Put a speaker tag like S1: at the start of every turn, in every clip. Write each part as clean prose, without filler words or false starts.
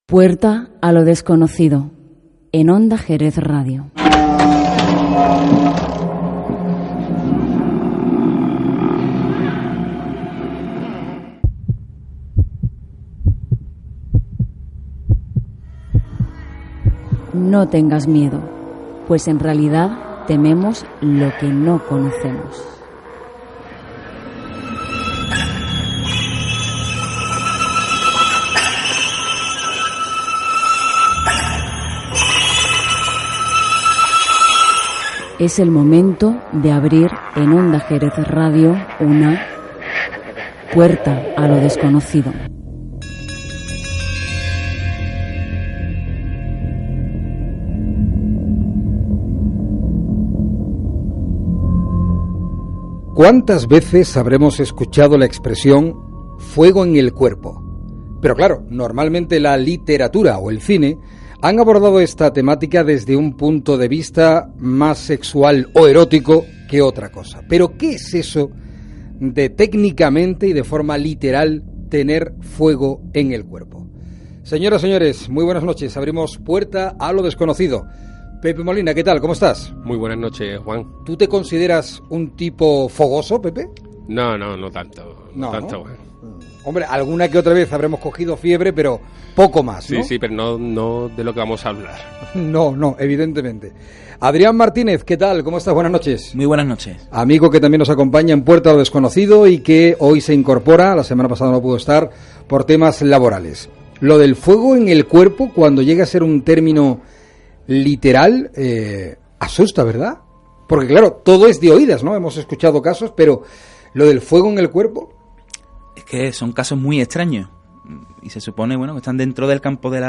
S1: Puerta a lo desconocido, en Onda Jerez Radio. No tengas miedo, pues en realidad tememos lo que no conocemos. Es el momento de abrir en Onda Jerez Radio una puerta a lo desconocido.
S2: ¿Cuántas veces habremos escuchado la expresión fuego en el cuerpo? Pero claro, normalmente la literatura o el cine han abordado esta temática desde un punto de vista más sexual o erótico que otra cosa. Pero ¿qué es eso de técnicamente y de forma literal tener fuego en el cuerpo? Señoras, señores, muy buenas noches. Abrimos puerta a lo desconocido. Pepe Molina, ¿qué tal? ¿Cómo estás?
S3: Muy buenas noches, Juan.
S2: ¿Tú te consideras un tipo fogoso, Pepe?
S3: No tanto. No tanto, Juan.
S2: Hombre, alguna que otra vez habremos cogido fiebre, pero poco más, ¿no?
S3: Sí, pero no de lo que vamos a hablar.
S2: No, evidentemente. Adrián Martínez, ¿qué tal? ¿Cómo estás? Buenas noches.
S4: Muy buenas noches.
S2: Amigo que también nos acompaña en Puerta a lo Desconocido y que hoy se incorpora, la semana pasada no pudo estar, por temas laborales. Lo del fuego en el cuerpo, cuando llega a ser un término literal, asusta, ¿verdad? Porque claro, todo es de oídas, ¿no? Hemos escuchado casos, pero lo del fuego en el cuerpo...
S4: Es que son casos muy extraños y se supone, bueno, que están dentro del campo de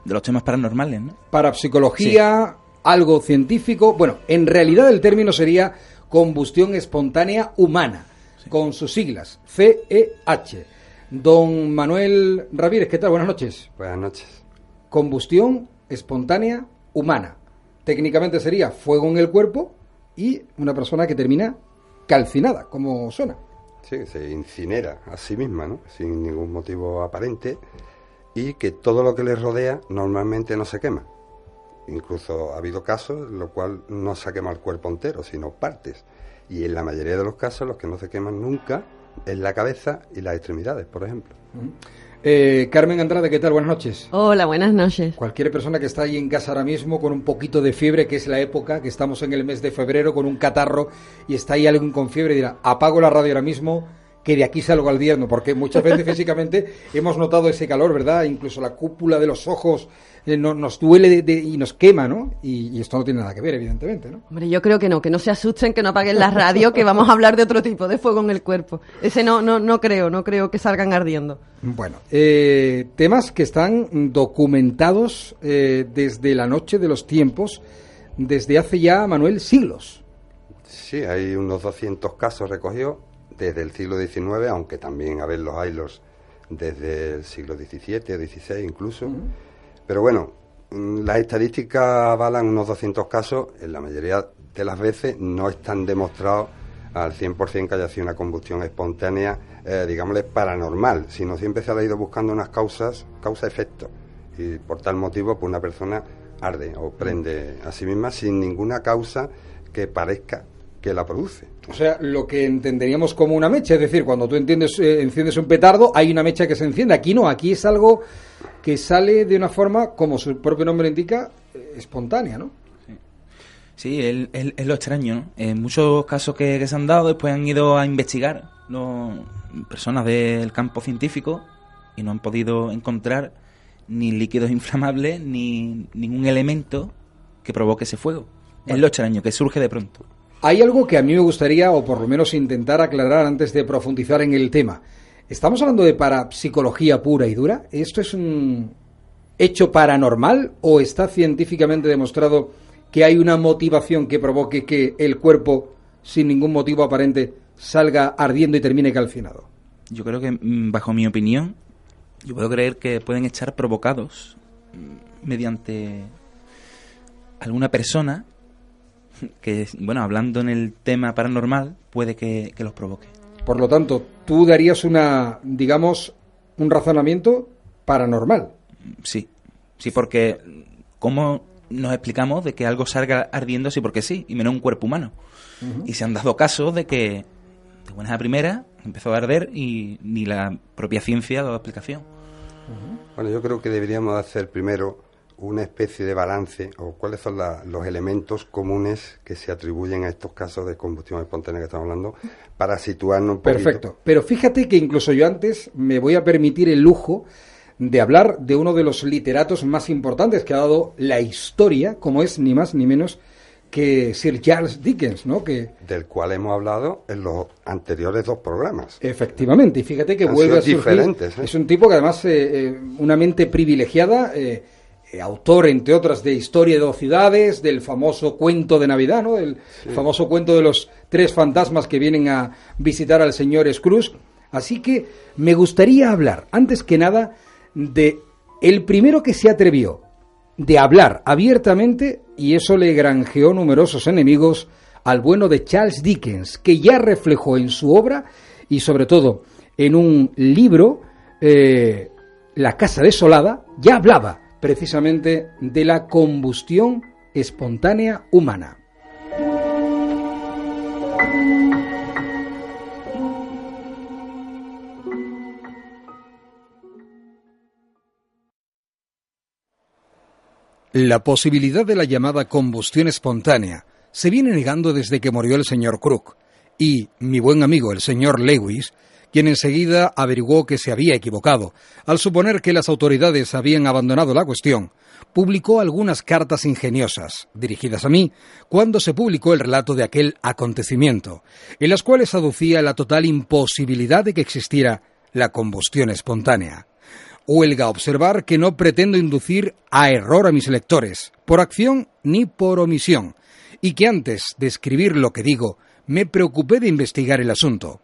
S4: los temas paranormales, ¿no?
S2: Parapsicología, sí. Algo científico. Bueno, en realidad el término sería combustión espontánea humana, sí, con sus siglas, CEH. Don Manuel Ramírez, ¿qué tal? Buenas noches.
S5: Buenas noches.
S2: Combustión espontánea humana. Técnicamente sería fuego en el cuerpo y una persona que termina calcinada, como suena.
S5: Sí, se incinera a sí misma, ¿no? Sin ningún motivo aparente, y que todo lo que le rodea normalmente no se quema. Incluso ha habido casos en los cuales no se quema el cuerpo entero, sino partes. Y en la mayoría de los casos los que no se queman nunca es la cabeza y las extremidades, por ejemplo.
S2: Carmen Andrade, ¿qué tal? Buenas noches.
S6: Hola, buenas noches.
S2: Cualquier persona que está ahí en casa ahora mismo con un poquito de fiebre, que es la época, que estamos en el mes de febrero con un catarro y está ahí alguien con fiebre, dirá, apago la radio ahora mismo, que de aquí salgo al diezmo, porque muchas veces físicamente hemos notado ese calor, ¿verdad? Incluso la cúpula de los ojos nos duele y nos quema, ¿no? Y esto no tiene nada que ver, evidentemente, ¿no?
S6: Hombre, yo creo que no se asusten, que no apaguen la radio, que vamos a hablar de otro tipo de fuego en el cuerpo. Ese no creo que salgan ardiendo.
S2: Bueno, temas que están documentados desde la noche de los tiempos, desde hace ya, Manuel, siglos.
S5: Sí, hay unos 200 casos recogidos desde el siglo XIX, aunque también hay los desde el siglo XVII, XVI incluso. Pero bueno, las estadísticas avalan unos 200 casos. En la mayoría de las veces no están demostrados al 100% que haya sido una combustión espontánea, digámosle, paranormal, sino siempre se ha ido buscando unas causa-efecto. Y por tal motivo, pues una persona arde o prende a sí misma sin ninguna causa que parezca que la produce.
S2: O sea, lo que entenderíamos como una mecha, es decir, cuando tú enciendes un petardo, hay una mecha que se enciende. Aquí no, aquí es algo que sale de una forma, como su propio nombre indica, espontánea, ¿no?
S4: Sí, es lo extraño, ¿no? En muchos casos que se han dado, después han ido a investigar personas del campo científico y no han podido encontrar ni líquidos inflamables ni ningún elemento que provoque ese fuego. Bueno, es lo extraño, que surge de pronto.
S2: Hay algo que a mí me gustaría, o por lo menos intentar aclarar antes de profundizar en el tema. ¿Estamos hablando de parapsicología pura y dura? ¿Esto es un hecho paranormal o está científicamente demostrado que hay una motivación que provoque que el cuerpo, sin ningún motivo aparente, salga ardiendo y termine calcinado?
S4: Yo creo que, bajo mi opinión, yo puedo creer que pueden estar provocados mediante alguna persona que, bueno, hablando en el tema paranormal, puede que los provoque.
S2: Por lo tanto, tú darías un razonamiento paranormal.
S4: Sí, porque ¿cómo nos explicamos de que algo salga ardiendo así porque sí, y menos un cuerpo humano? Uh-huh. Y se han dado casos de que de buenas a primera empezó a arder y ni la propia ciencia ha dado explicación.
S5: Uh-huh. Bueno, yo creo que deberíamos hacer primero una especie de balance, o cuáles son los elementos comunes que se atribuyen a estos casos de combustión espontánea que estamos hablando, para situarnos un poquito.
S2: Perfecto, pero fíjate que incluso yo antes me voy a permitir el lujo de hablar de uno de los literatos más importantes que ha dado la historia, como es ni más ni menos que Sir Charles Dickens, ¿no?
S5: Del cual hemos hablado en los anteriores 2 programas.
S2: Efectivamente, y fíjate que vuelve a surgir. Diferentes, ¿eh? Es un tipo que además, una mente privilegiada, autor, entre otras, de Historia de 2 ciudades, del famoso cuento de Navidad, ¿no? El famoso cuento de los 3 fantasmas que vienen a visitar al señor Scrooge. Así que me gustaría hablar, antes que nada, de el primero que se atrevió de hablar abiertamente, y eso le granjeó numerosos enemigos, al bueno de Charles Dickens, que ya reflejó en su obra, y sobre todo en un libro, La casa desolada, ya hablaba precisamente de la combustión espontánea humana. La posibilidad de la llamada combustión espontánea se viene negando desde que murió el señor Crook, y mi buen amigo el señor Lewis, quien enseguida averiguó que se había equivocado, al suponer que las autoridades habían abandonado la cuestión, publicó algunas cartas ingeniosas, dirigidas a mí, cuando se publicó el relato de aquel acontecimiento, en las cuales aducía la total imposibilidad de que existiera la combustión espontánea. Huelga observar que no pretendo inducir a error a mis lectores, por acción ni por omisión, y que antes de escribir lo que digo, me preocupé de investigar el asunto.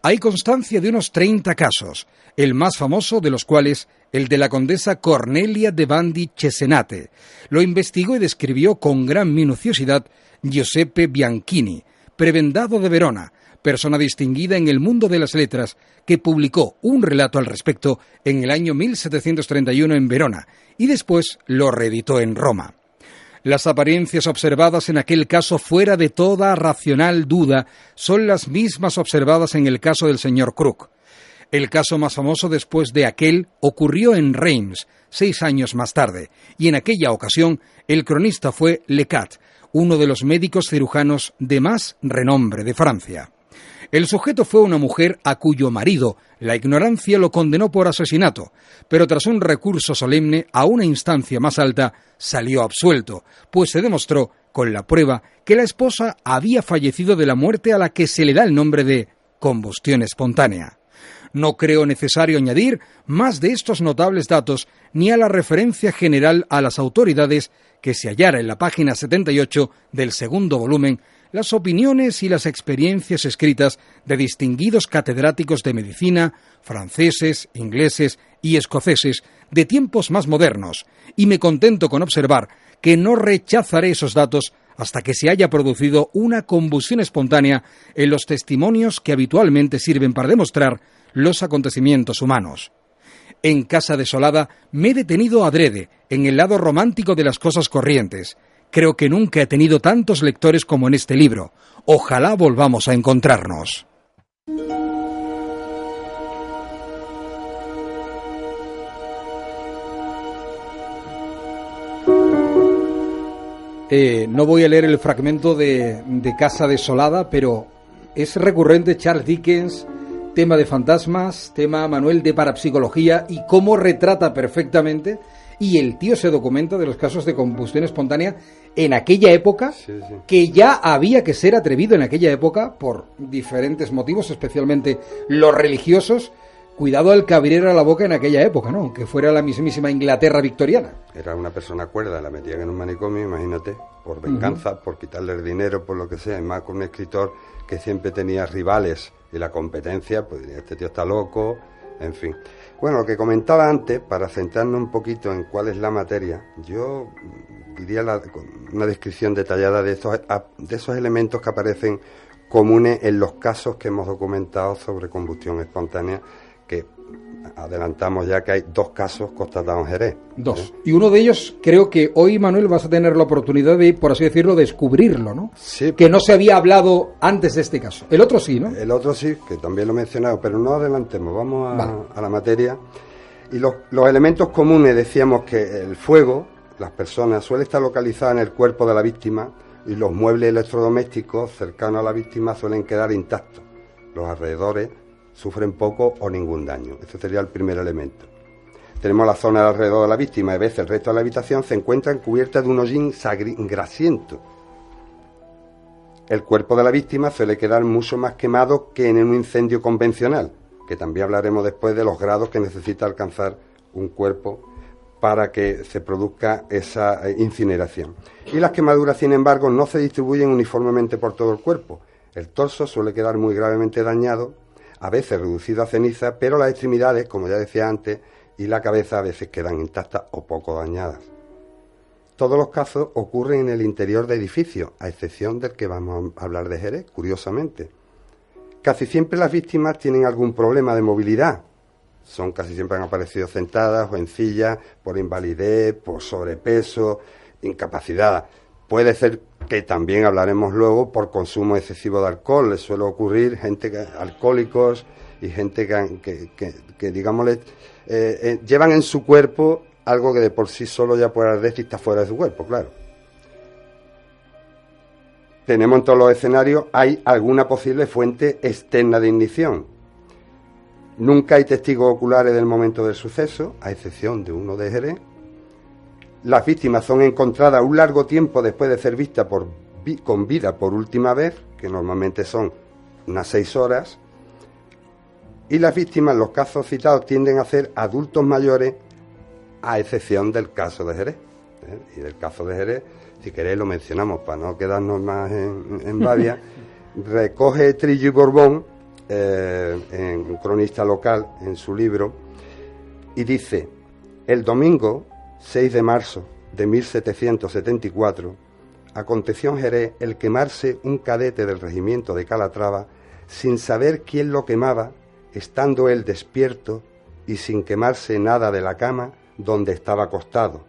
S2: Hay constancia de unos 30 casos, el más famoso de los cuales el de la condesa Cornelia de Bandi Cesenate. Lo investigó y describió con gran minuciosidad Giuseppe Bianchini, prebendado de Verona, persona distinguida en el mundo de las letras, que publicó un relato al respecto en el año 1731 en Verona y después lo reeditó en Roma. Las apariencias observadas en aquel caso fuera de toda racional duda son las mismas observadas en el caso del señor Crook. El caso más famoso después de aquel ocurrió en Reims, 6 años más tarde, y en aquella ocasión el cronista fue Lecat, uno de los médicos cirujanos de más renombre de Francia. El sujeto fue una mujer a cuyo marido la ignorancia lo condenó por asesinato, pero tras un recurso solemne a una instancia más alta salió absuelto, pues se demostró con la prueba que la esposa había fallecido de la muerte a la que se le da el nombre de combustión espontánea. No creo necesario añadir más de estos notables datos ni a la referencia general a las autoridades que se hallara en la página 78 del segundo volumen, las opiniones y las experiencias escritas de distinguidos catedráticos de medicina, franceses, ingleses y escoceses de tiempos más modernos, y me contento con observar que no rechazaré esos datos hasta que se haya producido una combustión espontánea en los testimonios que habitualmente sirven para demostrar los acontecimientos humanos. En Casa desolada me he detenido adrede en el lado romántico de las cosas corrientes. Creo que nunca he tenido tantos lectores como en este libro. Ojalá volvamos a encontrarnos. No voy a leer el fragmento de Casa desolada, pero es recurrente Charles Dickens, tema de fantasmas, tema Manuel de parapsicología, y cómo retrata perfectamente, y el tío se documenta de los casos de combustión espontánea en aquella época, que ya había que ser atrevido en aquella época por diferentes motivos, especialmente los religiosos. Cuidado al que abriera la boca en aquella época, ¿no? Aunque fuera la mismísima Inglaterra victoriana.
S5: Era una persona cuerda, la metían en un manicomio, imagínate, por venganza, por quitarle el dinero, por lo que sea, y más con un escritor que siempre tenía rivales, y la competencia, pues este tío está loco, en fin. Bueno, lo que comentaba antes, para centrarnos un poquito en cuál es la materia, yo diría una descripción detallada de esos elementos que aparecen comunes en los casos que hemos documentado sobre combustión espontánea, que adelantamos ya que hay 2 casos constatados en Jerez.
S2: 2. Y uno de ellos, creo que hoy, Manuel, vas a tener la oportunidad de, por así decirlo, descubrirlo, ¿no?
S5: Sí.
S2: Que no se había hablado antes de este caso. El otro sí, ¿no?
S5: El otro sí, que también lo he mencionado, pero no adelantemos, vamos a la materia. Y los elementos comunes, decíamos que el fuego, las personas, suele estar localizado en el cuerpo de la víctima y los muebles electrodomésticos cercanos a la víctima suelen quedar intactos. Los alrededores sufren poco o ningún daño. Este sería el primer elemento. Tenemos la zona alrededor de la víctima y a veces el resto de la habitación se encuentran cubiertas de un hollín grasiento. El cuerpo de la víctima suele quedar mucho más quemado que en un incendio convencional, que también hablaremos después de los grados que necesita alcanzar un cuerpo para que se produzca esa incineración. Y las quemaduras, sin embargo, no se distribuyen uniformemente por todo el cuerpo. El torso suele quedar muy gravemente dañado, a veces reducido a ceniza, pero las extremidades, como ya decía antes, y la cabeza a veces quedan intactas o poco dañadas. Todos los casos ocurren en el interior de edificios, a excepción del que vamos a hablar de Jerez, curiosamente. Casi siempre las víctimas tienen algún problema de movilidad. Casi siempre han aparecido sentadas o en sillas, por invalidez, por sobrepeso, incapacidad. Puede ser que también hablaremos luego por consumo excesivo de alcohol. Les suele ocurrir alcohólicos y gente que digámosle, llevan en su cuerpo algo que de por sí solo ya puede arder si está fuera de su cuerpo, claro. Tenemos en todos los escenarios, hay alguna posible fuente externa de ignición. Nunca hay testigos oculares del momento del suceso, a excepción de uno de Jerez. Las víctimas son encontradas un largo tiempo después de ser vistas con vida por última vez, que normalmente son unas 6 horas. Y las víctimas, en los casos citados, tienden a ser adultos mayores, a excepción del caso de Jerez. Y del caso de Jerez, si queréis lo mencionamos para no quedarnos más en babia, recoge Trillo y Borbón, un cronista local, en su libro, y dice: el domingo 6 de marzo de 1774 aconteció en Jerez el quemarse un cadete del regimiento de Calatrava sin saber quién lo quemaba, estando él despierto y sin quemarse nada de la cama donde estaba acostado,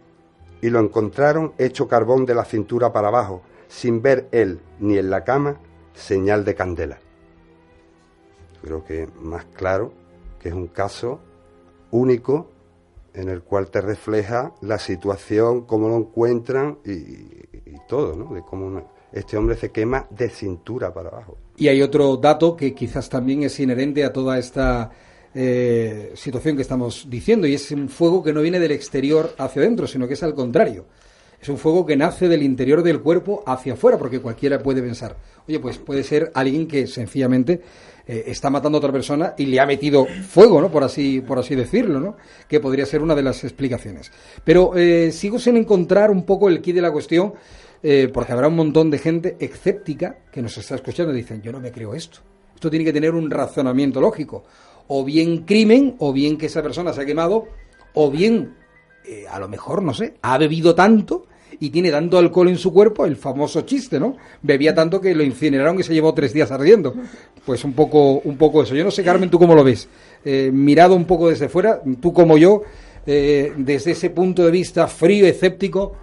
S5: y lo encontraron hecho carbón de la cintura para abajo, sin ver él ni en la cama señal de candela. Creo que más claro que es un caso único en el cual te refleja la situación, cómo lo encuentran y todo, ¿no? De cómo este hombre se quema de cintura para abajo.
S2: Y hay otro dato que quizás también es inherente a toda esta situación que estamos diciendo, y es un fuego que no viene del exterior hacia adentro, sino que es al contrario. Es un fuego que nace del interior del cuerpo hacia afuera, porque cualquiera puede pensar, oye, pues puede ser alguien que sencillamente está matando a otra persona y le ha metido fuego, ¿no? Por así decirlo, ¿no? Que podría ser una de las explicaciones. Pero sigo sin encontrar un poco el quid de la cuestión, porque habrá un montón de gente escéptica que nos está escuchando y dicen, yo no me creo esto. Esto tiene que tener un razonamiento lógico. O bien crimen, o bien que esa persona se ha quemado, o bien, a lo mejor, no sé, ha bebido tanto y tiene tanto alcohol en su cuerpo, el famoso chiste, ¿no? Bebía tanto que lo incineraron y se llevó 3 días ardiendo. Pues un poco eso. Yo no sé, Carmen, ¿tú cómo lo ves? Mirado un poco desde fuera, tú como yo, desde ese punto de vista frío, escéptico,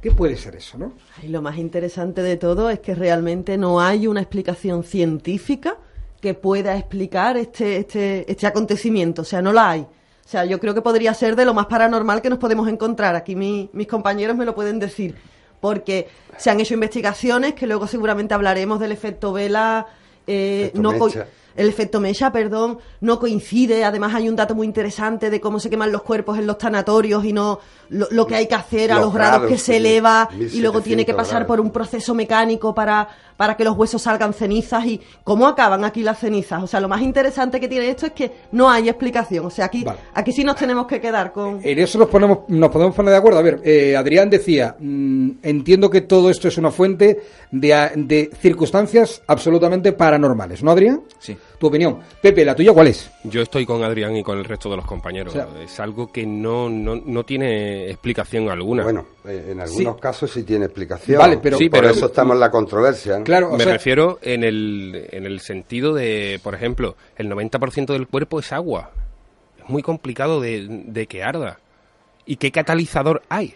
S2: ¿qué puede ser eso, no?
S6: Y lo más interesante de todo es que realmente no hay una explicación científica que pueda explicar este acontecimiento, o sea, no la hay. O sea, yo creo que podría ser de lo más paranormal que nos podemos encontrar. Aquí mis compañeros me lo pueden decir, porque se han hecho investigaciones, que luego seguramente hablaremos del efecto vela, el efecto mecha, no coincide. Además hay un dato muy interesante de cómo se queman los cuerpos en los tanatorios y no lo que hay que hacer a los grados que se eleva, y luego tiene que pasar por un proceso mecánico para que los huesos salgan cenizas. Y cómo acaban aquí las cenizas. O sea, lo más interesante que tiene esto es que no hay explicación. O sea, aquí sí nos tenemos que quedar con...
S2: En eso nos podemos poner de acuerdo. A ver, Adrián decía, entiendo que todo esto es una fuente de circunstancias absolutamente paranormales, ¿no, Adrián?
S4: Sí.
S2: tu opinión. Pepe, ¿la tuya cuál es?
S3: Yo estoy con Adrián y con el resto de los compañeros. O sea, es algo que no tiene explicación alguna.
S5: Bueno, en algunos casos sí tiene explicación.
S2: Vale, pero
S5: por eso estamos en la controversia, ¿no?
S2: Claro,
S3: me refiero en el sentido de, por ejemplo, el 90% del cuerpo es agua. Es muy complicado de que arda. ¿Y qué catalizador hay?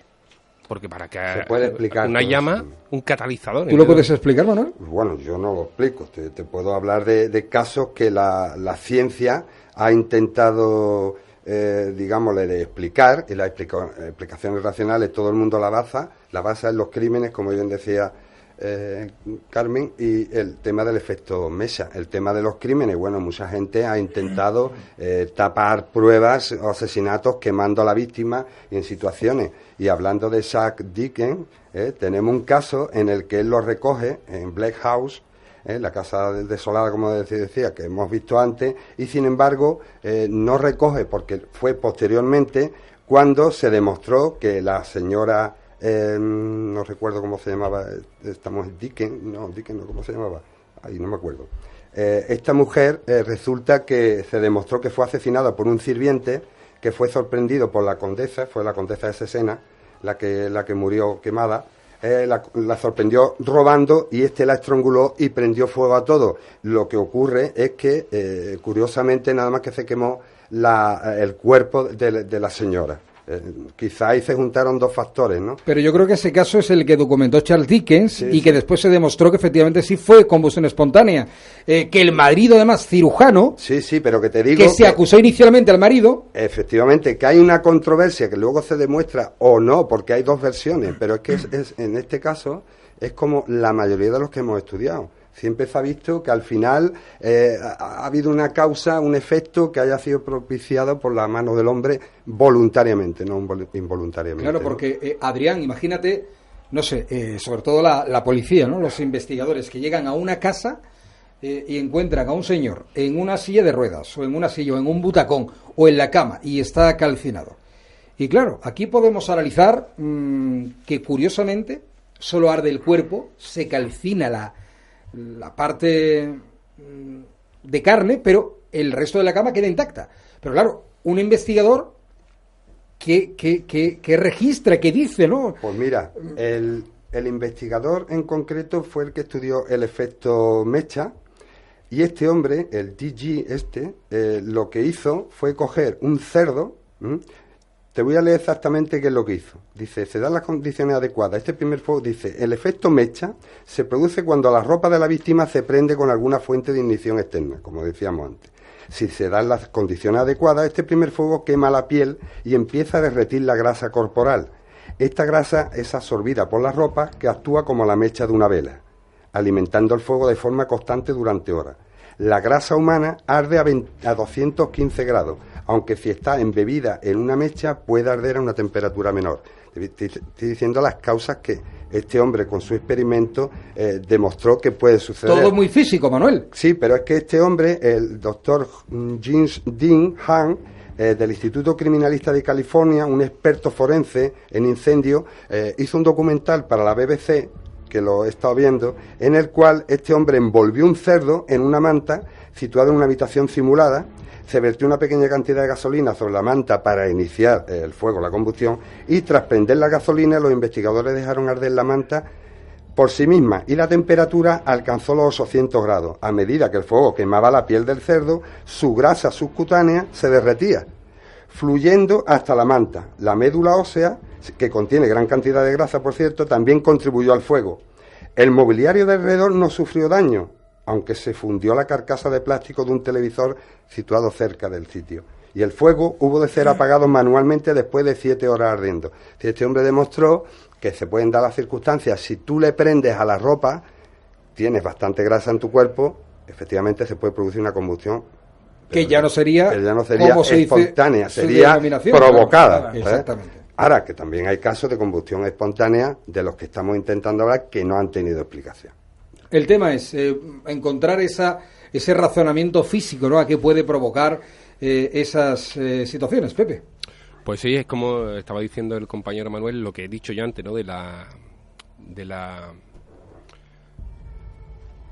S3: Porque para que
S5: se puede explicar
S3: una llama, un catalizador.
S2: ¿Tú lo puedes explicar, Manuel?
S5: Bueno, yo no lo explico. Te puedo hablar de casos que la ciencia ha intentado, digámosle, de explicar, y las explicaciones racionales todo el mundo la basa en los crímenes, como bien decía Carmen, y el tema del efecto Mesa, el tema de los crímenes. Bueno, mucha gente ha intentado tapar pruebas o asesinatos quemando a la víctima y en situaciones. Y hablando de Zach Dickens, tenemos un caso en el que él lo recoge en Black House, la casa desolada, como decía, que hemos visto antes, y sin embargo no recoge porque fue posteriormente cuando se demostró que la señora... no recuerdo cómo se llamaba, estamos Dickens, ¿cómo se llamaba? Ahí no me acuerdo. Esta mujer resulta que se demostró que fue asesinada por un sirviente que fue sorprendido por la condesa, fue la condesa de Cesena, la que murió quemada, la sorprendió robando y la estranguló y prendió fuego a todo. Lo que ocurre es que, curiosamente, nada más que se quemó el cuerpo de la señora. Quizá ahí se juntaron dos factores, ¿no?
S2: Pero yo creo que ese caso es el que documentó Charles Dickens,
S5: sí,
S2: y que después se demostró que efectivamente sí fue combustión espontánea. Que el marido, además, cirujano...
S5: Sí, pero que te digo...
S2: Que se acusó inicialmente al marido...
S5: Efectivamente, que hay una controversia que luego se demuestra o no, porque hay dos versiones, pero es que en este caso es como la mayoría de los que hemos estudiado. Siempre se ha visto que al final ha habido una causa, un efecto que haya sido propiciado por la mano del hombre voluntariamente, no involuntariamente.
S2: Claro, porque Adrián, imagínate, no sé, sobre todo la policía, ¿no? Los investigadores que llegan a una casa y encuentran a un señor en una silla de ruedas, o en una silla, o en un butacón, o en la cama, y está calcinado. Y claro, aquí podemos analizar que curiosamente solo arde el cuerpo, se calcina la parte de carne, pero el resto de la cama queda intacta. Pero claro, un investigador que registra, que dice, ¿no?
S5: Pues mira, el investigador en concreto fue el que estudió el efecto Mecha, y este hombre, el DG lo que hizo fue coger un cerdo. Te voy a leer exactamente qué es lo que hizo. Dice, se dan las condiciones adecuadas. Este primer fuego dice, el efecto mecha se produce cuando la ropa de la víctima se prende con alguna fuente de ignición externa, como decíamos antes. Si se dan las condiciones adecuadas, este primer fuego quema la piel y empieza a derretir la grasa corporal. Esta grasa es absorbida por la ropa, que actúa como la mecha de una vela, alimentando el fuego de forma constante durante horas. La grasa humana arde a 215 grados, aunque si está embebida en una mecha puede arder a una temperatura menor. Estoy diciendo las causas que este hombre con su experimento demostró que puede suceder.
S2: Todo muy físico, Manuel.
S5: Sí, pero es que este hombre, el doctor James Dean Han, del Instituto Criminalista de California, un experto forense en incendios, hizo un documental para la BBC, que lo he estado viendo, en el cual este hombre envolvió un cerdo en una manta situada en una habitación simulada, se vertió una pequeña cantidad de gasolina sobre la manta para iniciar el fuego, la combustión, y tras prender la gasolina los investigadores dejaron arder la manta por sí misma y la temperatura alcanzó los 800 grados. A medida que el fuego quemaba la piel del cerdo, su grasa subcutánea se derretía, fluyendo hasta la manta. La médula ósea, que contiene gran cantidad de grasa, por cierto, también contribuyó al fuego. El mobiliario de alrededor no sufrió daño, aunque se fundió la carcasa de plástico de un televisor situado cerca del sitio. Y el fuego hubo de ser apagado manualmente después de 7 horas ardiendo. Este hombre demostró que se pueden dar las circunstancias. Si tú le prendes a la ropa, tienes bastante grasa en tu cuerpo, efectivamente se puede producir una combustión.
S2: Que ya no sería
S5: como espontánea, sería provocada.
S2: Claro, exactamente.
S5: Ahora, que también hay casos de combustión espontánea de los que estamos intentando hablar que no han tenido explicación.
S2: El tema es encontrar ese razonamiento físico, ¿no? A qué puede provocar esas situaciones, Pepe.
S3: Pues sí, es como estaba diciendo el compañero Manuel, lo que he dicho yo antes, ¿no? De la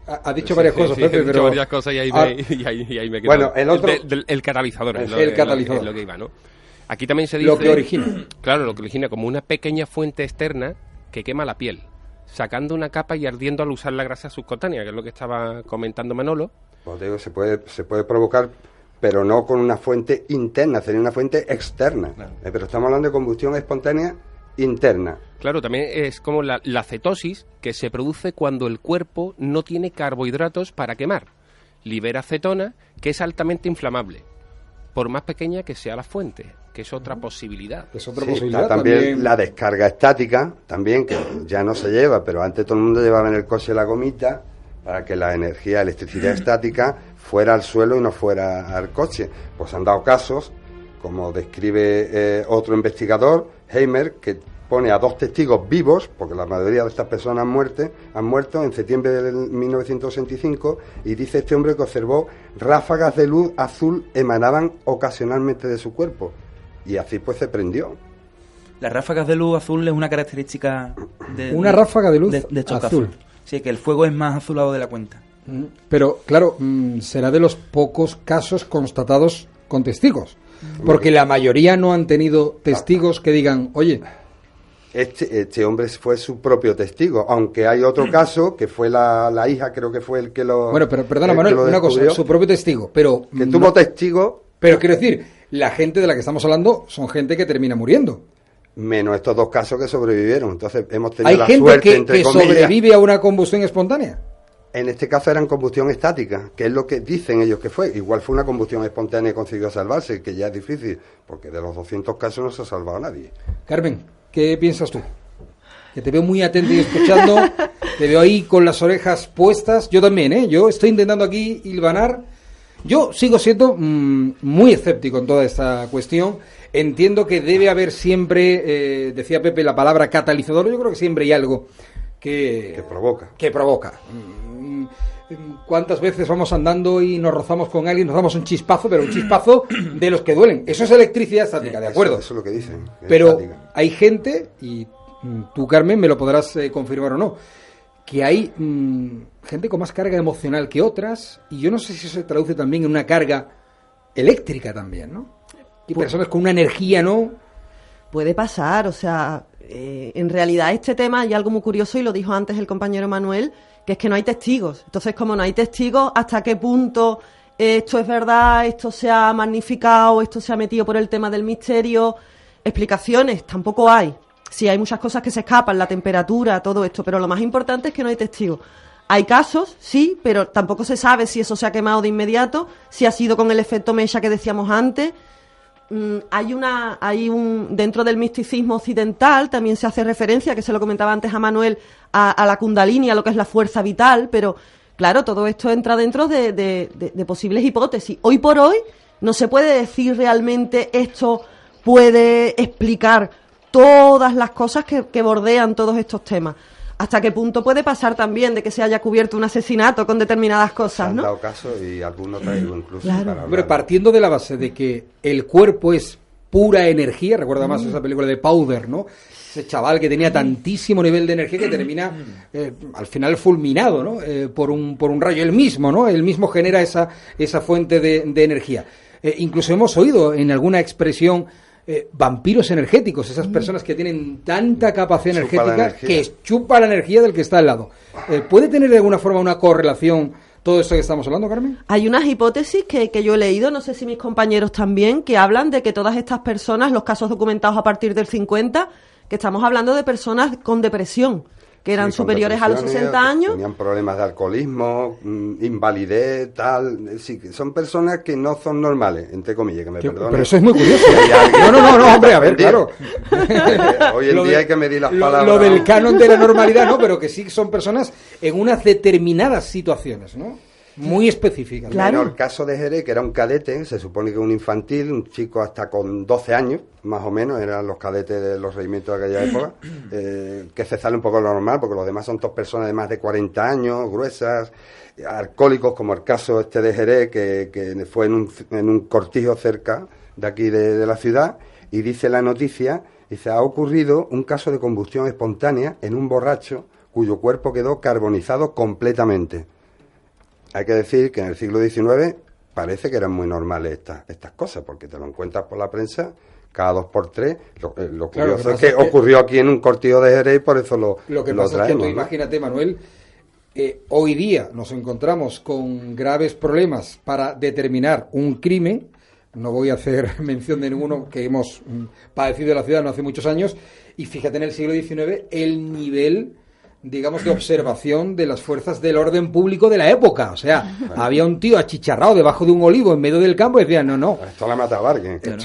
S2: Ha dicho varias cosas,
S3: sí,
S2: Pepe,
S3: he dicho
S2: pero...
S3: varias cosas y ahí me he quedado.
S5: Bueno, el otro...
S3: El catalizador.
S2: El catalizador.
S3: Es lo que iba, ¿no? Aquí también se dice...
S2: Lo que origina.
S3: Claro, lo que origina como una pequeña fuente externa que quema la piel, sacando una capa y ardiendo al usar la grasa subcutánea, que es lo que estaba comentando Manolo.
S5: Pues digo, se puede provocar, pero no con una fuente interna, sería una fuente externa.
S4: Claro.
S5: Pero estamos hablando de combustión espontánea interna.
S3: Claro, también es como la cetosis, que se produce cuando el cuerpo no tiene carbohidratos para quemar. Libera acetona, que es altamente inflamable, por más pequeña que sea la fuente, que es otra posibilidad.
S2: Es otra
S5: Sí,
S2: posibilidad.
S5: está también la descarga estática, también, que ya no se lleva, pero antes todo el mundo llevaba en el coche la gomita para que la energía, electricidad estática, fuera al suelo y no fuera al coche. Pues han dado casos, como describe otro investigador, Heimer, que pone a 2 testigos vivos, porque la mayoría de estas personas han muerto en septiembre de 1965, y dice este hombre que observó ráfagas de luz azul emanaban ocasionalmente de su cuerpo, y así pues se prendió.
S4: Las ráfagas de luz azul es una característica de...
S2: Una ráfaga de luz
S4: de choque
S2: azul.
S4: Sí, que el fuego es más azulado de la cuenta.
S2: Pero, claro, será de los pocos casos constatados con testigos. Porque la mayoría no han tenido testigos que digan, oye...
S5: Este hombre fue su propio testigo, aunque hay otro caso, que fue la hija, creo que fue el que lo...
S2: Bueno, pero perdona, Manuel, una cosa, su propio testigo, pero...
S5: Que tuvo testigo...
S2: Pero quiero decir, la gente de la que estamos hablando son gente que termina muriendo.
S5: Menos estos 2 casos que sobrevivieron. Entonces hemos tenido la
S2: Hay gente
S5: suerte,
S2: que
S5: entre comillas.
S2: sobrevive a una combustión espontánea.
S5: En este caso eran combustión estática, que es lo que dicen ellos que fue. Igual fue una combustión espontánea y consiguió salvarse, que ya es difícil, porque de los 200 casos no se ha salvado a nadie.
S2: Carmen, ¿qué piensas tú? Que te veo muy atento y escuchando, te veo ahí con las orejas puestas. Yo también, ¿eh? Yo estoy intentando aquí hilvanar. Yo sigo siendo muy escéptico en toda esta cuestión. Entiendo que debe haber siempre, decía Pepe, la palabra catalizador. Yo creo que siempre hay algo que
S5: provoca.
S2: Que provoca. ¿Cuántas veces vamos andando y nos rozamos con alguien, nos damos un chispazo, pero un chispazo de los que duelen? Eso es electricidad estática, ¿de acuerdo?
S5: Eso es lo que dicen.
S2: Pero
S5: estática.
S2: hay gente, y tú, Carmen, me lo podrás confirmar o no, que hay gente con más carga emocional que otras, y yo no sé si eso se traduce también en una carga eléctrica también, ¿no? Y personas con una energía, ¿no?
S6: Puede pasar, o sea, en realidad este tema hay algo muy curioso, y lo dijo antes el compañero Manuel, que es que no hay testigos. Entonces, como no hay testigos, ¿hasta qué punto esto es verdad, esto se ha magnificado, esto se ha metido por el tema del misterio? Explicaciones tampoco hay. Sí, hay muchas cosas que se escapan, la temperatura, todo esto, pero lo más importante es que no hay testigos. Hay casos, sí, pero tampoco se sabe si eso se ha quemado de inmediato, si ha sido con el efecto mecha que decíamos antes. Dentro del misticismo occidental también se hace referencia, que se lo comentaba antes a Manuel, a la kundalini, a lo que es la fuerza vital, pero claro, todo esto entra dentro de posibles hipótesis. Hoy por hoy no se puede decir realmente esto puede explicar todas las cosas que bordean todos estos temas. ¿Hasta qué punto puede pasar también de que se haya cubierto un asesinato con determinadas cosas,
S5: Se han
S6: no?
S5: dado casos y algunos traigo incluso
S6: Claro.
S5: para
S2: Hombre,
S5: hablar.
S2: partiendo de la base de que el cuerpo es pura energía, recuerda más esa película de Powder, ¿no? Ese chaval que tenía tantísimo nivel de energía que termina al final fulminado, ¿no? Por un rayo, él mismo, ¿no? Él mismo genera esa fuente de energía. Incluso hemos oído en alguna expresión vampiros energéticos, esas personas que tienen tanta capacidad
S5: Chupa la
S2: energética
S5: energía.
S2: que chupa la energía del que está al lado. ¿Puede tener de alguna forma una correlación todo esto que estamos hablando, Carmen?
S6: Hay unas hipótesis que yo he leído, no sé si mis compañeros también, que hablan de que todas estas personas, los casos documentados a partir del 50, que estamos hablando de personas con depresión, que eran
S5: Sí, con
S6: superiores a los
S5: depresiones,
S6: 60 años.
S5: Tenían problemas de alcoholismo, invalidez, tal. Sí, que son personas que no son normales, entre comillas, que me perdonen.
S2: Pero eso es muy curioso. No, hombre, a ver, claro.
S5: Hoy en
S2: Lo
S5: día
S2: de-
S5: hay que medir las
S2: lo
S5: palabras.
S2: del canon de la normalidad, no, pero que sí son personas en unas determinadas situaciones, ¿no? Muy específicas.
S6: Claro.
S5: Bueno, el caso de Jerez, que era un cadete, se supone que un infantil, un chico hasta con 12 años, más o menos, eran los cadetes de los regimientos de aquella época, que se sale un poco lo normal, porque los demás son dos personas de más de 40 años, gruesas, alcohólicos, como el caso este de Jerez, que fue en un cortijo cerca de aquí de la ciudad, y dice la noticia, dice, ha ocurrido un caso de combustión espontánea en un borracho cuyo cuerpo quedó carbonizado completamente. hay que decir que en el siglo XIX parece que eran muy normales estas cosas, porque te lo encuentras por la prensa cada 2 por 3. Lo curioso es que ocurrió aquí en un cortillo de Jerez y por eso lo
S2: que pasa
S5: traemos,
S2: es que tú
S5: ¿no?
S2: imagínate, Manuel, hoy día nos encontramos con graves problemas para determinar un crimen. No voy a hacer mención de ninguno que hemos padecido en la ciudad no hace muchos años, y fíjate en el siglo XIX el nivel, digamos, de observación de las fuerzas del orden público de la época. O sea, había un tío achicharrado debajo de un olivo en medio del campo y decía, no.
S5: Esto la mata a Vargas.
S4: Claro.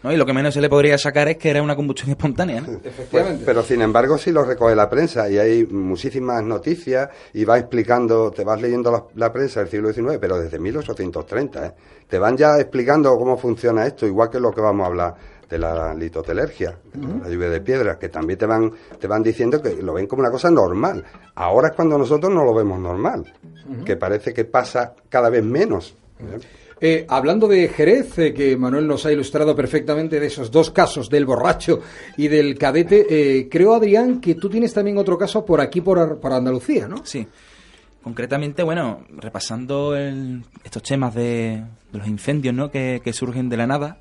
S4: No, y lo que menos se le podría sacar es que era una combustión espontánea, ¿no?
S2: Efectivamente.
S5: Pero sin embargo sí lo recoge la prensa y hay muchísimas noticias y va explicando, te vas leyendo la prensa del siglo XIX, pero desde 1830, te van ya explicando cómo funciona esto, igual que lo que vamos a hablar de la litotelergia, la lluvia de piedras, que también te van diciendo que lo ven como una cosa normal. Ahora es cuando nosotros no lo vemos normal, que parece que pasa cada vez menos.
S2: Hablando de Jerez, que Manuel nos ha ilustrado perfectamente de esos 2 casos, del borracho y del cadete, creo, Adrián, que tú tienes también otro caso por aquí, por Andalucía, ¿no?
S4: Sí. Concretamente, bueno, repasando estos temas de los incendios, ¿no?, que surgen de la nada,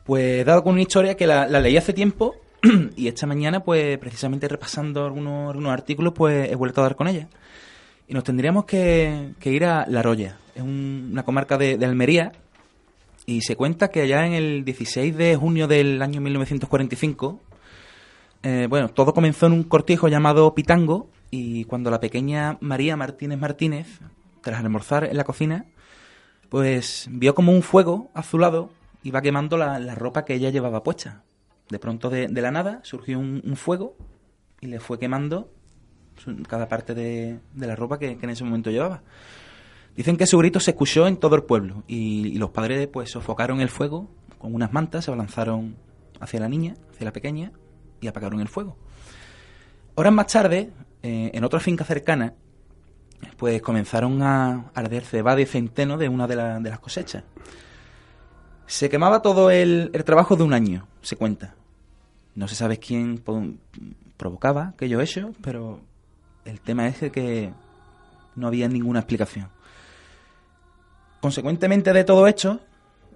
S4: pues he dado con una historia que la leí hace tiempo y esta mañana, pues precisamente repasando algunos artículos, pues he vuelto a dar con ella. Y nos tendríamos que ir a La Roya. Es una comarca de Almería, y se cuenta que allá en el 16 de junio del año 1945, todo comenzó en un cortijo llamado Pitango, y cuando la pequeña María Martínez, tras almorzar en la cocina, pues vio como un fuego azulado iba quemando la ropa que ella llevaba puesta. De pronto, de la nada, surgió un fuego y le fue quemando cada parte de la ropa que en ese momento llevaba. Dicen que su grito se escuchó en todo el pueblo y los padres pues sofocaron el fuego con unas mantas, se abalanzaron hacia la niña, hacia la pequeña, y apagaron el fuego. Horas más tarde, en otra finca cercana, pues comenzaron a arder cebada y centeno de una de las cosechas. Se quemaba todo el trabajo de un año, se cuenta. No se sabe quién provocaba aquello hecho, pero el tema es que no había ninguna explicación. Consecuentemente de todo esto,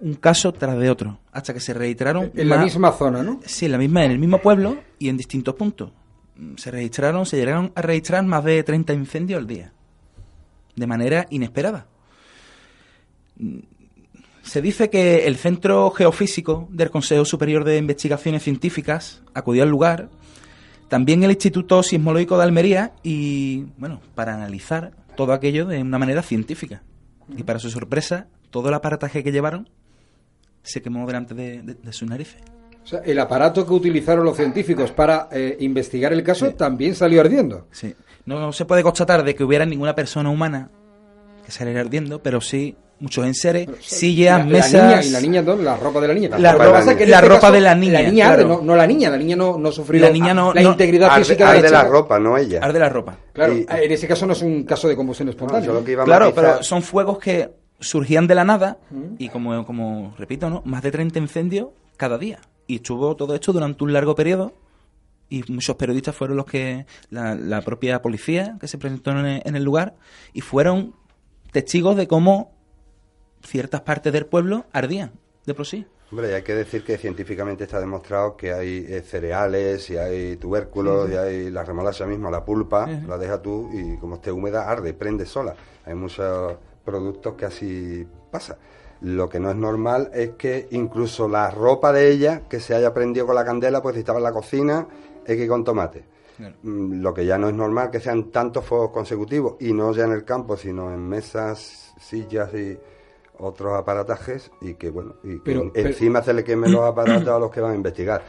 S4: un caso tras de otro, hasta que se registraron...
S2: En la misma zona, ¿no?
S4: Sí, en el mismo pueblo y en distintos puntos. Se llegaron a registrar más de 30 incendios al día, de manera inesperada. Se dice que el Centro Geofísico del Consejo Superior de Investigaciones Científicas acudió al lugar, también el Instituto Sismológico de Almería, y bueno, para analizar todo aquello de una manera científica. Y para su sorpresa, todo el aparataje que llevaron se quemó delante de sus narices.
S2: O sea, el aparato que utilizaron los científicos para investigar el caso también salió ardiendo.
S4: Sí. No se puede constatar de que hubiera ninguna persona humana que saliera ardiendo, pero sí muchos enseres, sillas, mesas...
S2: ¿Y la niña dónde? La ropa de la niña.
S4: La ropa de la niña.
S2: La niña
S4: claro.
S2: arde, no la niña. La niña no sufrió
S4: la niña no,
S2: integridad física
S5: arde la ropa, no ella.
S4: Arde la ropa.
S2: Claro, en ese caso no es un caso de combustión espontánea.
S4: Claro, pero son fuegos que surgían de la nada y como repito, ¿no?, más de 30 incendios cada día. Y estuvo todo esto durante un largo periodo y muchos periodistas fueron los que... La propia policía que se presentó en el lugar y fueron testigos de cómo ciertas partes del pueblo ardían de por sí.
S5: Hombre, hay que decir que científicamente está demostrado que hay cereales y hay tubérculos y hay la remolacha misma, la pulpa, la deja tú y como esté húmeda arde, prende sola. Hay muchos productos que así pasa. Lo que no es normal es que incluso la ropa de ella, que se haya prendido con la candela, pues si estaba en la cocina, que con tomate. Claro. Lo que ya no es normal que sean tantos fuegos consecutivos, y no ya en el campo, sino en mesas, sillas y otros aparatajes, y que bueno, pero encima se le quemen los aparatos a los que van a investigar.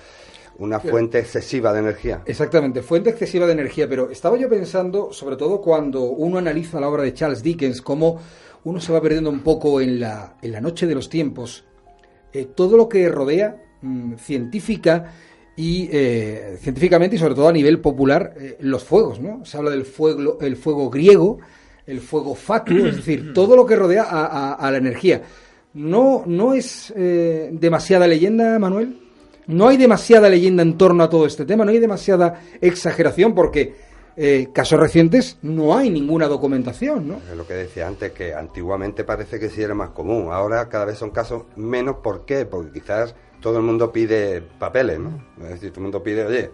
S5: Una fuente excesiva de energía.
S2: Exactamente, fuente excesiva de energía, pero estaba yo pensando, sobre todo cuando uno analiza la obra de Charles Dickens, cómo uno se va perdiendo un poco en la noche de los tiempos, todo lo que rodea científicamente y sobre todo a nivel popular los fuegos, ¿no? Se habla del fuego, el fuego griego, el fuego fatuo, es decir, todo lo que rodea a la energía. ¿No es demasiada leyenda, Manuel? ¿No hay demasiada leyenda en torno a todo este tema? ¿No hay demasiada exageración? Porque casos recientes no hay ninguna documentación, ¿no?
S5: Es lo que decía antes, que antiguamente parece que sí era más común. Ahora cada vez son casos menos. ¿Por qué? Porque quizás todo el mundo pide papeles, ¿no? Es decir, todo el mundo pide, oye,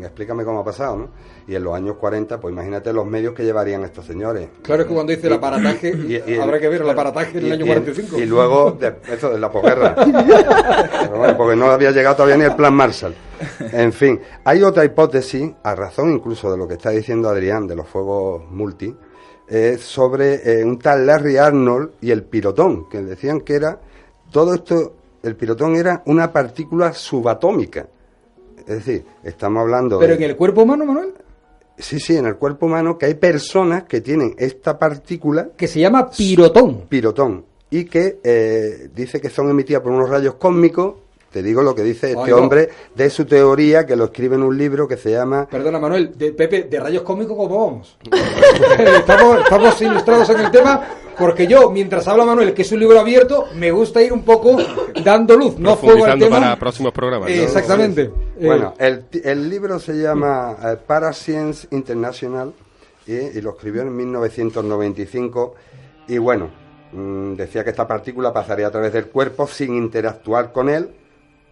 S5: explícame cómo ha pasado, ¿no? Y en los años 40, pues imagínate los medios que llevarían estos señores.
S2: Claro, es que cuando dice el aparataje, habrá que ver el aparataje en el año 45.
S5: Y luego, eso de la posguerra. Pero bueno, porque no había llegado todavía ni el plan Marshall. En fin, hay otra hipótesis, a razón incluso de lo que está diciendo Adrián, de los fuegos multi, sobre un tal Larry Arnold y el pirotón, que decían que era, todo esto, el pirotón era una partícula subatómica. Es decir, estamos hablando...
S2: ¿Pero en el cuerpo humano, Manuel?
S5: Sí, en el cuerpo humano, que hay personas que tienen esta partícula...
S2: Que se llama pirotón.
S5: Pirotón. Y que dice que son emitidas por unos rayos cósmicos. Te digo lo que dice este hombre de su teoría, que lo escribe en un libro que se llama...
S2: Perdona, Manuel, Pepe, de rayos cósmicos, ¿cómo vamos? estamos ilustrados en el tema, porque yo, mientras habla Manuel, que es un libro abierto, me gusta ir un poco dando luz, no fuego al tema.
S3: Para próximos programas, ¿no?
S2: Exactamente.
S5: Bueno, el libro se llama Parascience International y lo escribió en 1995 y bueno, decía que esta partícula pasaría a través del cuerpo sin interactuar con él,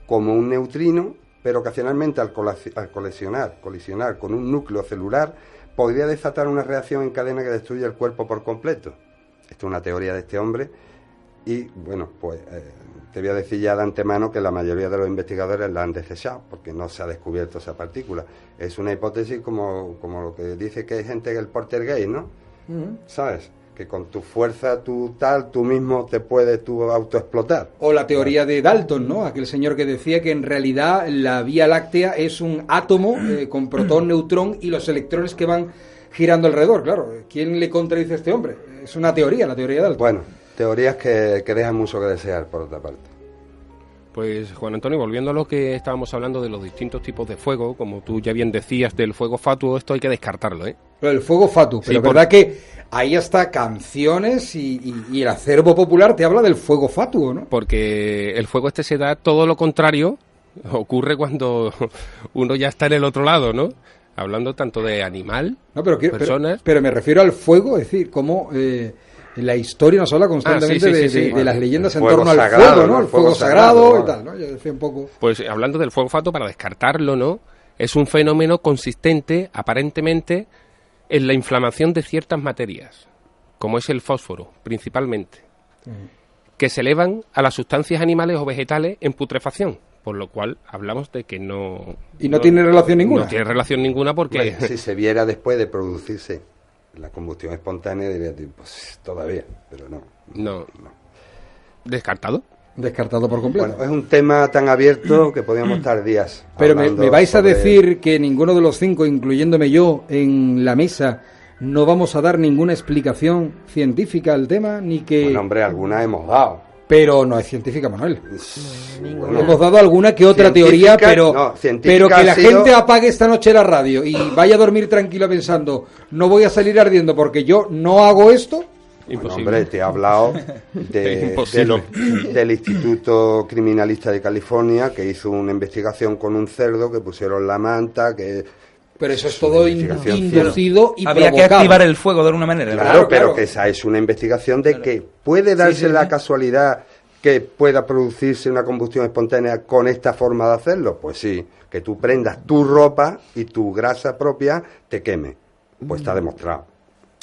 S5: como un neutrino, pero ocasionalmente al colisionar con un núcleo celular, podría desatar una reacción en cadena que destruye el cuerpo por completo. Esto es una teoría de este hombre y, bueno, pues te voy a decir ya de antemano que la mayoría de los investigadores la han desechado porque no se ha descubierto esa partícula. Es una hipótesis como lo que dice que hay gente que el poltergeist, ¿no? ¿Sabes? Que con tu fuerza, tú mismo te puedes autoexplotar.
S2: O la teoría de Dalton, ¿no? Aquel señor que decía que en realidad la Vía Láctea es un átomo con protón, neutrón y los electrones que van girando alrededor. Claro, ¿quién le contradice a este hombre? Es una teoría, la teoría de Dalton.
S5: Bueno, teorías que dejan mucho que desear, por otra parte.
S3: Pues, Juan Antonio, volviendo a lo que estábamos hablando de los distintos tipos de fuego, como tú ya bien decías, del fuego fatuo, esto hay que descartarlo, ¿eh?
S2: El fuego fatuo, pero es verdad que hay hasta canciones y el acervo popular te habla del fuego fatuo, ¿no?
S3: Porque el fuego este se da todo lo contrario, ocurre cuando uno ya está en el otro lado, ¿no? Hablando tanto de animal, personas...
S2: Pero me refiero al fuego, es decir, como... la historia nos habla constantemente de las leyendas en torno al fuego, ¿no? El fuego sagrado y tal, ¿no? Yo decía un poco...
S3: Pues hablando del fuego fatuo, para descartarlo, ¿no? Es un fenómeno consistente, aparentemente, en la inflamación de ciertas materias, como es el fósforo, principalmente, que se elevan a las sustancias animales o vegetales en putrefacción, por lo cual hablamos de que no...
S2: ¿Y no tiene relación ninguna?
S3: No tiene relación ninguna porque...
S5: Bueno, si se viera después de producirse la combustión espontánea, diría, pues todavía, pero no.
S3: ¿Descartado?
S2: Descartado por completo.
S5: Bueno, es un tema tan abierto que podríamos estar días.
S2: Pero me vais a decir que ninguno de los cinco, incluyéndome yo, en la mesa, no vamos a dar ninguna explicación científica al tema, ni que...
S5: Bueno, hombre, alguna hemos dado.
S2: Pero no es científica, Manuel.
S6: Ninguna.
S2: Hemos dado alguna que otra teoría, pero que la gente apague esta noche la radio y vaya a dormir tranquila pensando, no voy a salir ardiendo porque yo no hago esto.
S3: Imposible.
S5: Bueno, hombre, te he hablado del Instituto Criminalista de California, que hizo una investigación con un cerdo, que pusieron la manta, que...
S2: Pero eso es todo inducido y
S4: había
S2: provocado.
S4: Que activar el fuego de alguna manera.
S5: Claro, pero que esa es una investigación de que puede darse la casualidad que pueda producirse una combustión espontánea con esta forma de hacerlo. Pues sí, que tú prendas tu ropa y tu grasa propia te queme. Pues está demostrado.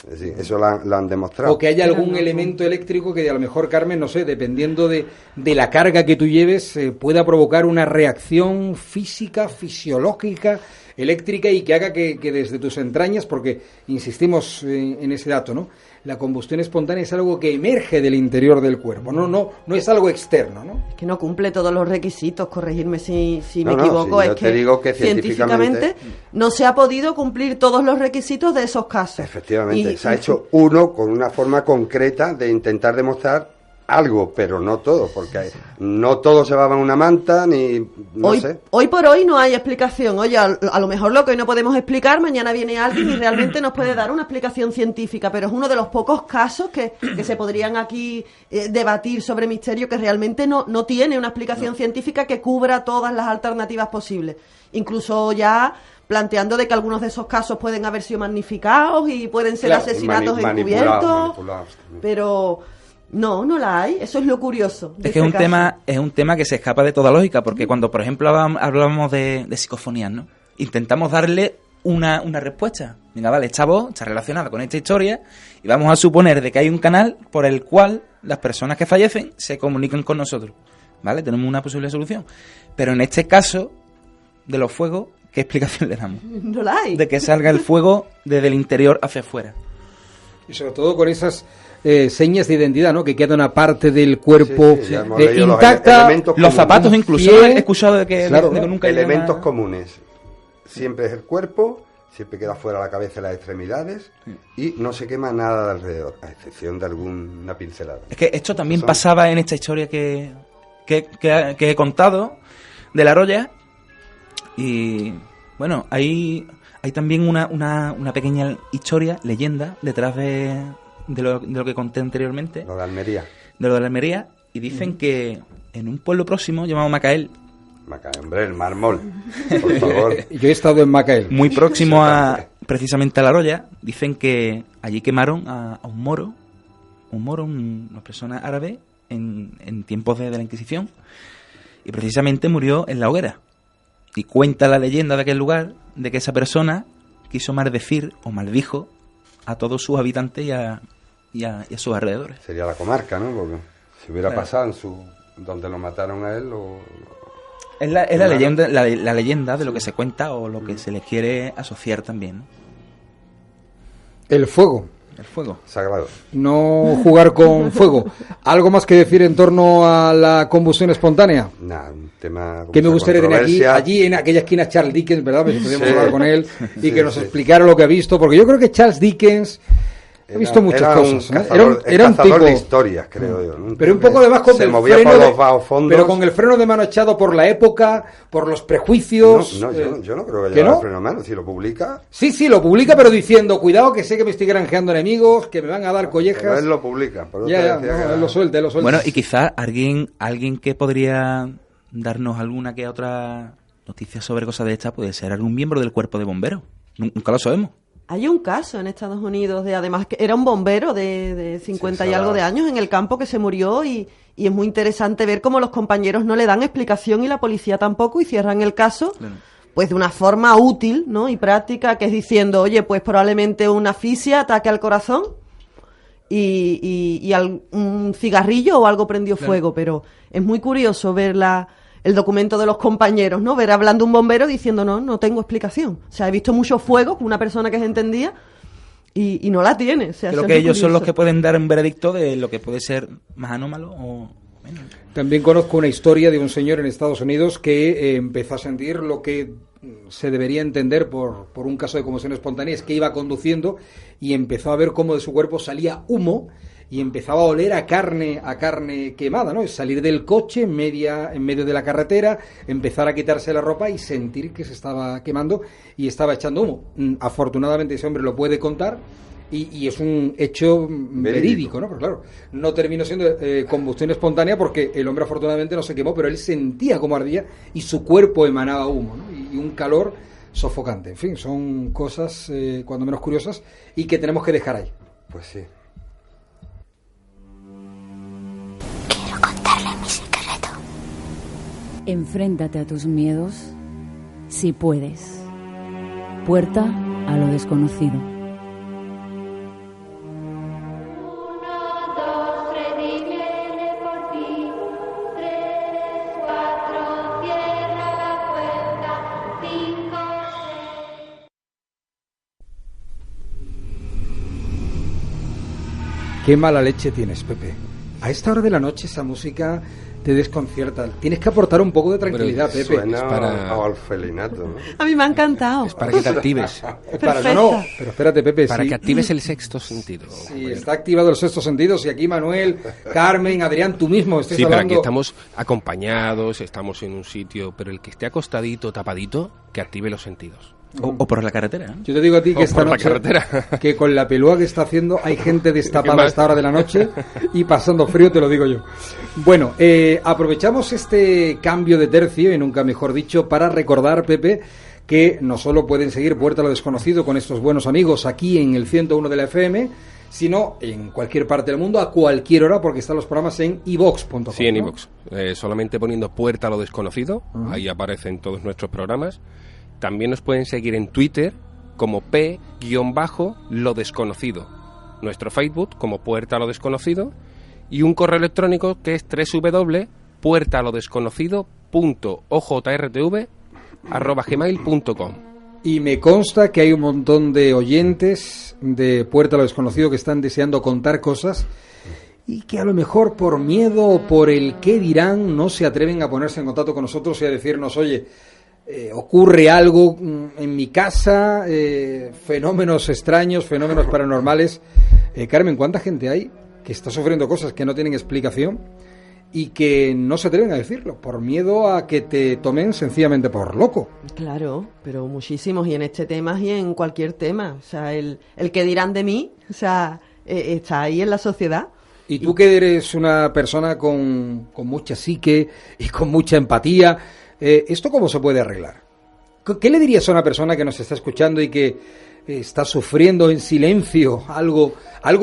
S5: Es decir, eso lo han demostrado.
S2: O que haya algún elemento eléctrico que a lo mejor, Carmen, no sé, dependiendo de la carga que tú lleves, pueda provocar una reacción física, fisiológica, eléctrica y que haga que desde tus entrañas, porque insistimos en ese dato, ¿no? La combustión espontánea es algo que emerge del interior del cuerpo, no es algo externo, ¿no?
S6: Es que no cumple todos los requisitos, corregirme si
S5: No,
S6: me equivoco,
S5: sí, yo
S6: es
S5: te digo que científicamente
S6: no se ha podido cumplir todos los requisitos de esos casos.
S5: Efectivamente, se ha hecho uno con una forma concreta de intentar demostrar algo, pero no todo, porque no todos llevaban una manta, ni no sé.
S6: Hoy por hoy no hay explicación. Oye, a lo mejor lo que hoy no podemos explicar, mañana viene alguien y realmente nos puede dar una explicación científica, pero es uno de los pocos casos que se podrían aquí debatir sobre misterio que realmente no tiene una explicación científica que cubra todas las alternativas posibles. Incluso ya planteando de que algunos de esos casos pueden haber sido magnificados y pueden ser asesinatos encubiertos, pero no la hay. Eso es lo curioso.
S4: Es que es un tema que se escapa de toda lógica, porque cuando, por ejemplo, hablábamos de psicofonías, ¿no? Intentamos darle una respuesta. Venga, vale, esta voz está relacionada con esta historia y vamos a suponer de que hay un canal por el cual las personas que fallecen se comunican con nosotros, ¿vale? Tenemos una posible solución. Pero en este caso de los fuegos, ¿qué explicación le damos?
S6: No la hay.
S4: De que salga el fuego desde el interior hacia afuera.
S2: Y sobre todo con esas señas de identidad, ¿no? Que queda una parte del cuerpo intacta.
S4: Los zapatos incluso. He escuchado de que,
S5: claro,
S4: de que nunca
S5: elementos comunes. Siempre es el cuerpo, siempre queda fuera la cabeza y las extremidades, y no se quema nada de alrededor, a excepción de alguna pincelada.
S4: Es que esto también pasaba en esta historia que he contado de La Roya. Y bueno, hay también una pequeña historia, leyenda, detrás de lo que conté anteriormente.
S5: Lo de Almería.
S4: De lo de Almería. Y dicen que en un pueblo próximo llamado Macael.
S5: Macael, hombre, el mármol, por favor.
S2: Yo he estado en Macael.
S4: Muy próximo precisamente a La Roya. Dicen que allí quemaron a un moro, una persona árabe, en tiempos de la Inquisición. Y precisamente murió en la hoguera. Y cuenta la leyenda de aquel lugar de que esa persona quiso maldecir o maldijo a todos sus habitantes y a sus alrededores.
S5: Sería la comarca, ¿no? Porque si hubiera pasado donde lo mataron a él,
S4: es la leyenda, la leyenda de lo que se cuenta o lo que se les quiere asociar también, ¿no?
S2: El fuego.
S4: El fuego.
S5: Sagrado.
S2: No jugar con fuego. ¿Algo más que decir en torno a la combustión espontánea?
S5: Nada, un tema...
S2: Que me gustaría tener allí en aquella esquina Charles Dickens, ¿verdad? Pues podríamos hablar con él y que nos explicara lo que ha visto, porque yo creo que Charles Dickens ha visto muchas cosas.
S5: Era un tipo de historias, creo yo, ¿no?
S2: Pero un poco además con el
S5: movía
S2: freno
S5: por los bajos fondos.
S2: Pero con el freno de mano echado por la época, por los prejuicios.
S5: Yo no creo que lleve el freno de mano. Si lo publica...
S2: Sí, lo publica, pero diciendo, cuidado que sé que me estoy granjeando enemigos, que me van a dar collejas.
S5: Pero él lo publica.
S2: Él lo suelta.
S4: Bueno, y quizás alguien que podría darnos alguna que otra noticia sobre cosas de estas puede ser algún miembro del cuerpo de bomberos. Nunca lo sabemos.
S6: Hay un caso en Estados Unidos además, que era un bombero de 50 y algo de años en el campo que se murió y es muy interesante ver cómo los compañeros no le dan explicación y la policía tampoco y cierran el caso, pues de una forma útil, ¿no? Y práctica, que es diciendo, oye, pues probablemente una asfixia, ataque al corazón y un cigarrillo o algo prendió fuego, pero es muy curioso ver el documento de los compañeros, ¿no? Ver hablando un bombero diciendo, no tengo explicación. O sea, he visto mucho fuego con una persona que se entendía y no la tiene. O sea,
S4: creo que ellos son los que pueden dar un veredicto de lo que puede ser más anómalo o menos.
S2: También conozco una historia de un señor en Estados Unidos que empezó a sentir lo que se debería entender por un caso de combustión espontánea, es que iba conduciendo y empezó a ver cómo de su cuerpo salía humo y empezaba a oler a carne quemada, ¿no? Es salir del coche en medio de la carretera, empezar a quitarse la ropa y sentir que se estaba quemando y estaba echando humo. Afortunadamente ese hombre lo puede contar y es un hecho verídico, ¿no? Pero claro, no terminó siendo combustión espontánea porque el hombre afortunadamente no se quemó, pero él sentía cómo ardía y su cuerpo emanaba humo, ¿no? Y un calor sofocante. En fin, son cosas cuando menos curiosas y que tenemos que dejar ahí.
S5: Pues sí.
S1: Enfréntate a tus miedos si puedes. Puerta a lo desconocido.
S7: 1, 2, 3, y viene por ti. 3, 4, cierra la puerta. 5, 6.
S2: Qué mala leche tienes, Pepe. A esta hora de la noche esa música te desconcierta. Tienes que aportar un poco de tranquilidad,
S3: Pero
S2: Pepe.
S5: Suena
S3: es para-
S5: a orfelinato, ¿no?
S6: A mí me ha encantado.
S3: Es para que te actives.
S2: Para eso no, pero espérate, Pepe.
S3: Para
S2: sí.
S3: que actives el sexto sentido.
S2: Sí, está activado el sexto sentido. Si aquí Manuel, Carmen, Adrián, tú mismo estés
S3: Sí, pero aquí
S2: hablando...
S3: estamos acompañados, estamos en un sitio, pero el que esté acostadito, tapadito, que active los sentidos.
S4: O por la carretera, ¿eh?
S2: Yo te digo a ti que
S3: O
S2: esta
S3: por la
S2: noche,
S3: carretera.
S2: que con la pelúa que está haciendo, hay gente
S3: ¿Qué
S2: destapada
S3: más?
S2: a esta hora de la noche y pasando frío, te lo digo yo. Bueno, aprovechamos este cambio de tercio, y nunca mejor dicho, para recordar, Pepe, que no solo pueden seguir Puerta a lo Desconocido con estos buenos amigos aquí en el 101 de la FM, sino en cualquier parte del mundo, a cualquier hora, porque están los programas en iVox.com.
S3: Sí, en
S2: ¿no?
S3: iVoox. Solamente poniendo Puerta a lo Desconocido, ahí aparecen todos nuestros programas. También nos pueden seguir en Twitter como P-Lo Desconocido. Nuestro Facebook como Puerta a lo Desconocido. Y un correo electrónico que es www.puertalodesconocido.ojrtv@gmail.com.
S2: Y me consta que hay un montón de oyentes de Puerta a lo Desconocido que están deseando contar cosas y que a lo mejor por miedo o por el qué dirán no se atreven a ponerse en contacto con nosotros y a decirnos, oye, ocurre algo en mi casa, fenómenos extraños, fenómenos paranormales. Carmen, ¿cuánta gente hay que está sufriendo cosas que no tienen explicación y que no se atreven a decirlo por miedo a que te tomen sencillamente por loco?
S6: Claro, pero muchísimos, y en este tema y en cualquier tema. O sea, el que dirán de mí, o sea, está ahí en la sociedad.
S2: Y tú que eres una persona con mucha psique y con mucha empatía, ¿esto cómo se puede arreglar? ¿Qué le dirías a una persona que nos está escuchando y que está sufriendo en silencio algo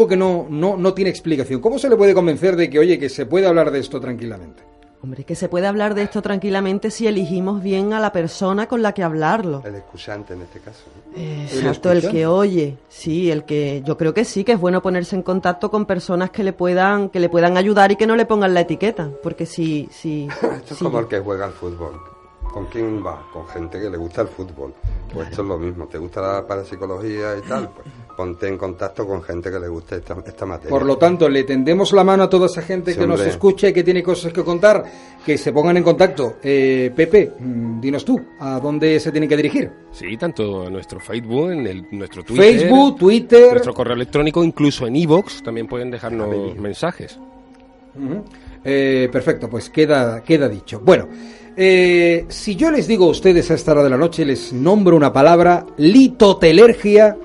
S2: que no tiene explicación? ¿Cómo se le puede convencer de que, oye, que se puede hablar de esto tranquilamente?
S6: Hombre, que se puede hablar de esto tranquilamente si elegimos bien a la persona con la que hablarlo.
S5: El escuchante en este caso, ¿no?
S6: Exacto, el que oye, sí, el que yo creo que sí, que es bueno ponerse en contacto con personas que le puedan ayudar y que no le pongan la etiqueta, porque si
S5: Esto es como el que juega al fútbol. ¿Con quién va? Con gente que le gusta el fútbol. Pues esto es lo mismo. ¿Te gusta la parapsicología y tal? Pues ponte en contacto con gente que le guste esta materia.
S2: Por lo tanto, le tendemos la mano a toda esa gente
S5: Sí,
S2: que nos
S5: hombre.
S2: escucha y que tiene cosas que contar, que se pongan en contacto. Pepe, dinos tú, ¿a dónde se tienen que dirigir?
S3: Sí, tanto a nuestro Facebook, nuestro Twitter,
S2: Facebook, Twitter...
S3: nuestro correo electrónico, incluso en iVoox también pueden dejarnos mensajes.
S2: Ujú. Perfecto, pues queda dicho. Bueno, si yo les digo a ustedes a esta hora de la noche, les nombro una palabra, litotelergia.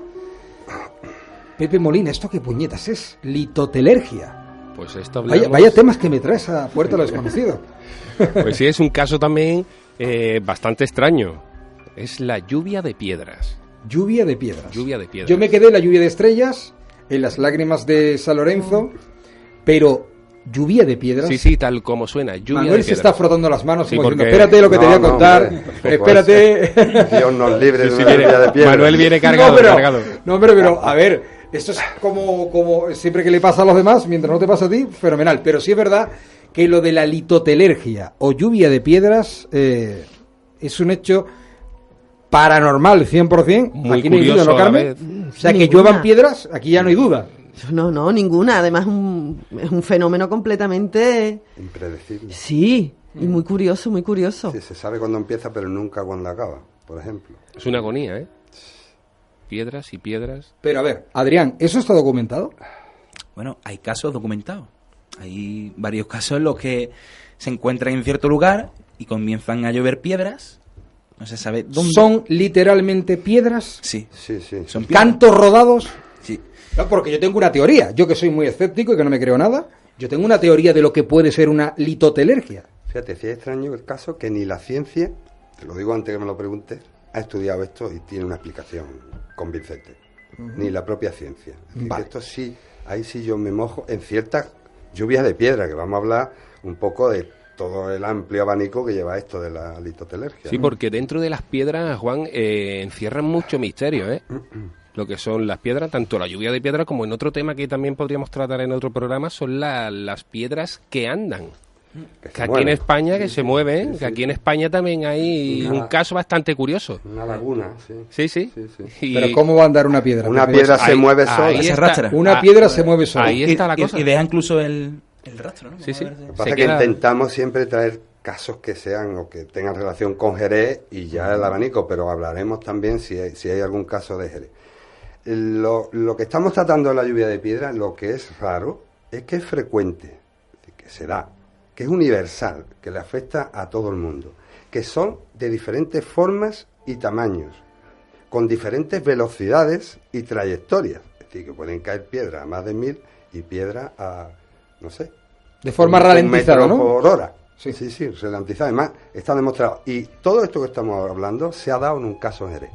S2: Pepe Molina, ¿esto qué puñetas es? Litotelergia.
S3: Pues esto hablamos...
S2: Vaya temas que me traes a Puerta a lo Desconocido.
S3: Pues sí, es un caso también bastante extraño. Es la lluvia de piedras.
S2: Lluvia de piedras.
S3: Lluvia de piedras.
S2: Yo me quedé en la lluvia de estrellas, en las lágrimas de San Lorenzo, pero lluvia de piedras.
S3: Sí, sí, tal como suena. Lluvia
S2: Manuel
S3: de
S2: se
S3: piedras.
S2: está frotando las manos
S3: Sí,
S2: como
S3: porque-
S2: diciendo, espérate lo que te voy a contar,
S5: hombre, pues,
S2: espérate.
S5: Dios nos libre
S3: Sí,
S5: de
S3: sí,
S5: una
S3: viene-
S5: lluvia de piedra.
S3: Manuel viene cargado,
S2: no, pero,
S3: cargado.
S2: No, hombre, pero a ver, esto es como siempre que le pasa a los demás, mientras no te pasa a ti, fenomenal. Pero sí es verdad que lo de la litotelergia o lluvia de piedras es un hecho paranormal 100%.
S3: Muy
S2: Aquí no hay duda,
S3: curioso
S2: ¿no,
S3: a la
S2: Carmen?
S3: vez.
S2: O sea, que
S6: Ninguna.
S2: lluevan piedras, aquí ya no hay duda.
S6: No, ninguna. Además, es un fenómeno completamente...
S5: Impredecible.
S6: Sí, y muy curioso, muy curioso.
S5: Sí, se sabe cuándo empieza, pero nunca cuándo acaba, por ejemplo.
S3: Es una agonía, ¿eh? Piedras y piedras.
S2: Pero a ver, Adrián, ¿eso está documentado?
S4: Bueno, hay casos documentados. Hay varios casos en los que se encuentran en cierto lugar y comienzan a llover piedras. No se sabe dónde.
S2: ¿Son literalmente piedras?
S4: Sí,
S5: Sí, sí.
S4: son piedras.
S2: ¿Cantos rodados?
S4: Sí.
S2: No, porque yo tengo una teoría. Yo que soy muy escéptico y que no me creo nada, yo tengo una teoría de lo que puede ser una litotelergia.
S5: Fíjate, si es extraño el caso que ni la ciencia, te lo digo antes que me lo preguntes, ha estudiado esto y tiene una explicación convincente. Ni la propia ciencia. Es decir,
S2: Vale.
S5: que esto sí, ahí sí yo me mojo en ciertas lluvias de piedra, que vamos a hablar un poco de todo el amplio abanico que lleva esto de la litotelergia.
S3: Sí,
S5: ¿no?
S3: porque dentro de las piedras, Juan, encierran mucho misterio, ¿eh? Lo que son las piedras, tanto la lluvia de piedras como en otro tema que también podríamos tratar en otro programa, son las piedras que andan.
S5: Que se
S3: Que aquí en
S5: mueven.
S3: España, que
S5: Sí,
S3: se
S5: sí.
S3: mueven,
S5: Sí,
S3: que
S5: sí.
S3: aquí en España también hay
S5: Nada.
S3: un caso bastante curioso.
S5: Una laguna, sí.
S3: Sí, sí.
S5: Sí, sí.
S3: Y
S2: Pero ¿cómo va a andar una piedra?
S5: Una
S2: Pepe?
S5: piedra se
S3: ahí-
S5: mueve
S3: ahí
S5: sola.
S4: Se
S3: está.
S4: arrastra.
S2: Una piedra se mueve sola.
S3: Ahí está la
S4: Y-
S3: cosa.
S4: Y deja incluso el El rastro, ¿no?
S3: Sí, sí.
S5: Lo que
S3: Se
S5: pasa es que
S3: queda-
S5: intentamos siempre traer casos que sean o que tengan relación con Jerez y ya el abanico, pero hablaremos también si hay algún caso de Jerez. Lo que estamos tratando en la lluvia de piedra, lo que es raro, es que es frecuente, que se da, que es universal, que le afecta a todo el mundo, que son de diferentes formas y tamaños, con diferentes velocidades y trayectorias. Es decir, que pueden caer piedras a más de 1000 y piedras a, no sé,
S2: De forma
S5: un
S2: ralentizada,
S5: metro
S2: ¿no?
S5: por hora.
S2: Sí.
S5: Sí, ralentizada. Además, está demostrado. Y todo esto que estamos hablando se ha dado en un caso en Jerez,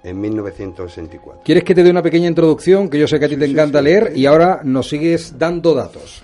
S5: en 1964.
S2: ¿Quieres que te dé una pequeña introducción? Que yo sé que a ti te encanta leer y ahora nos sigues dando datos.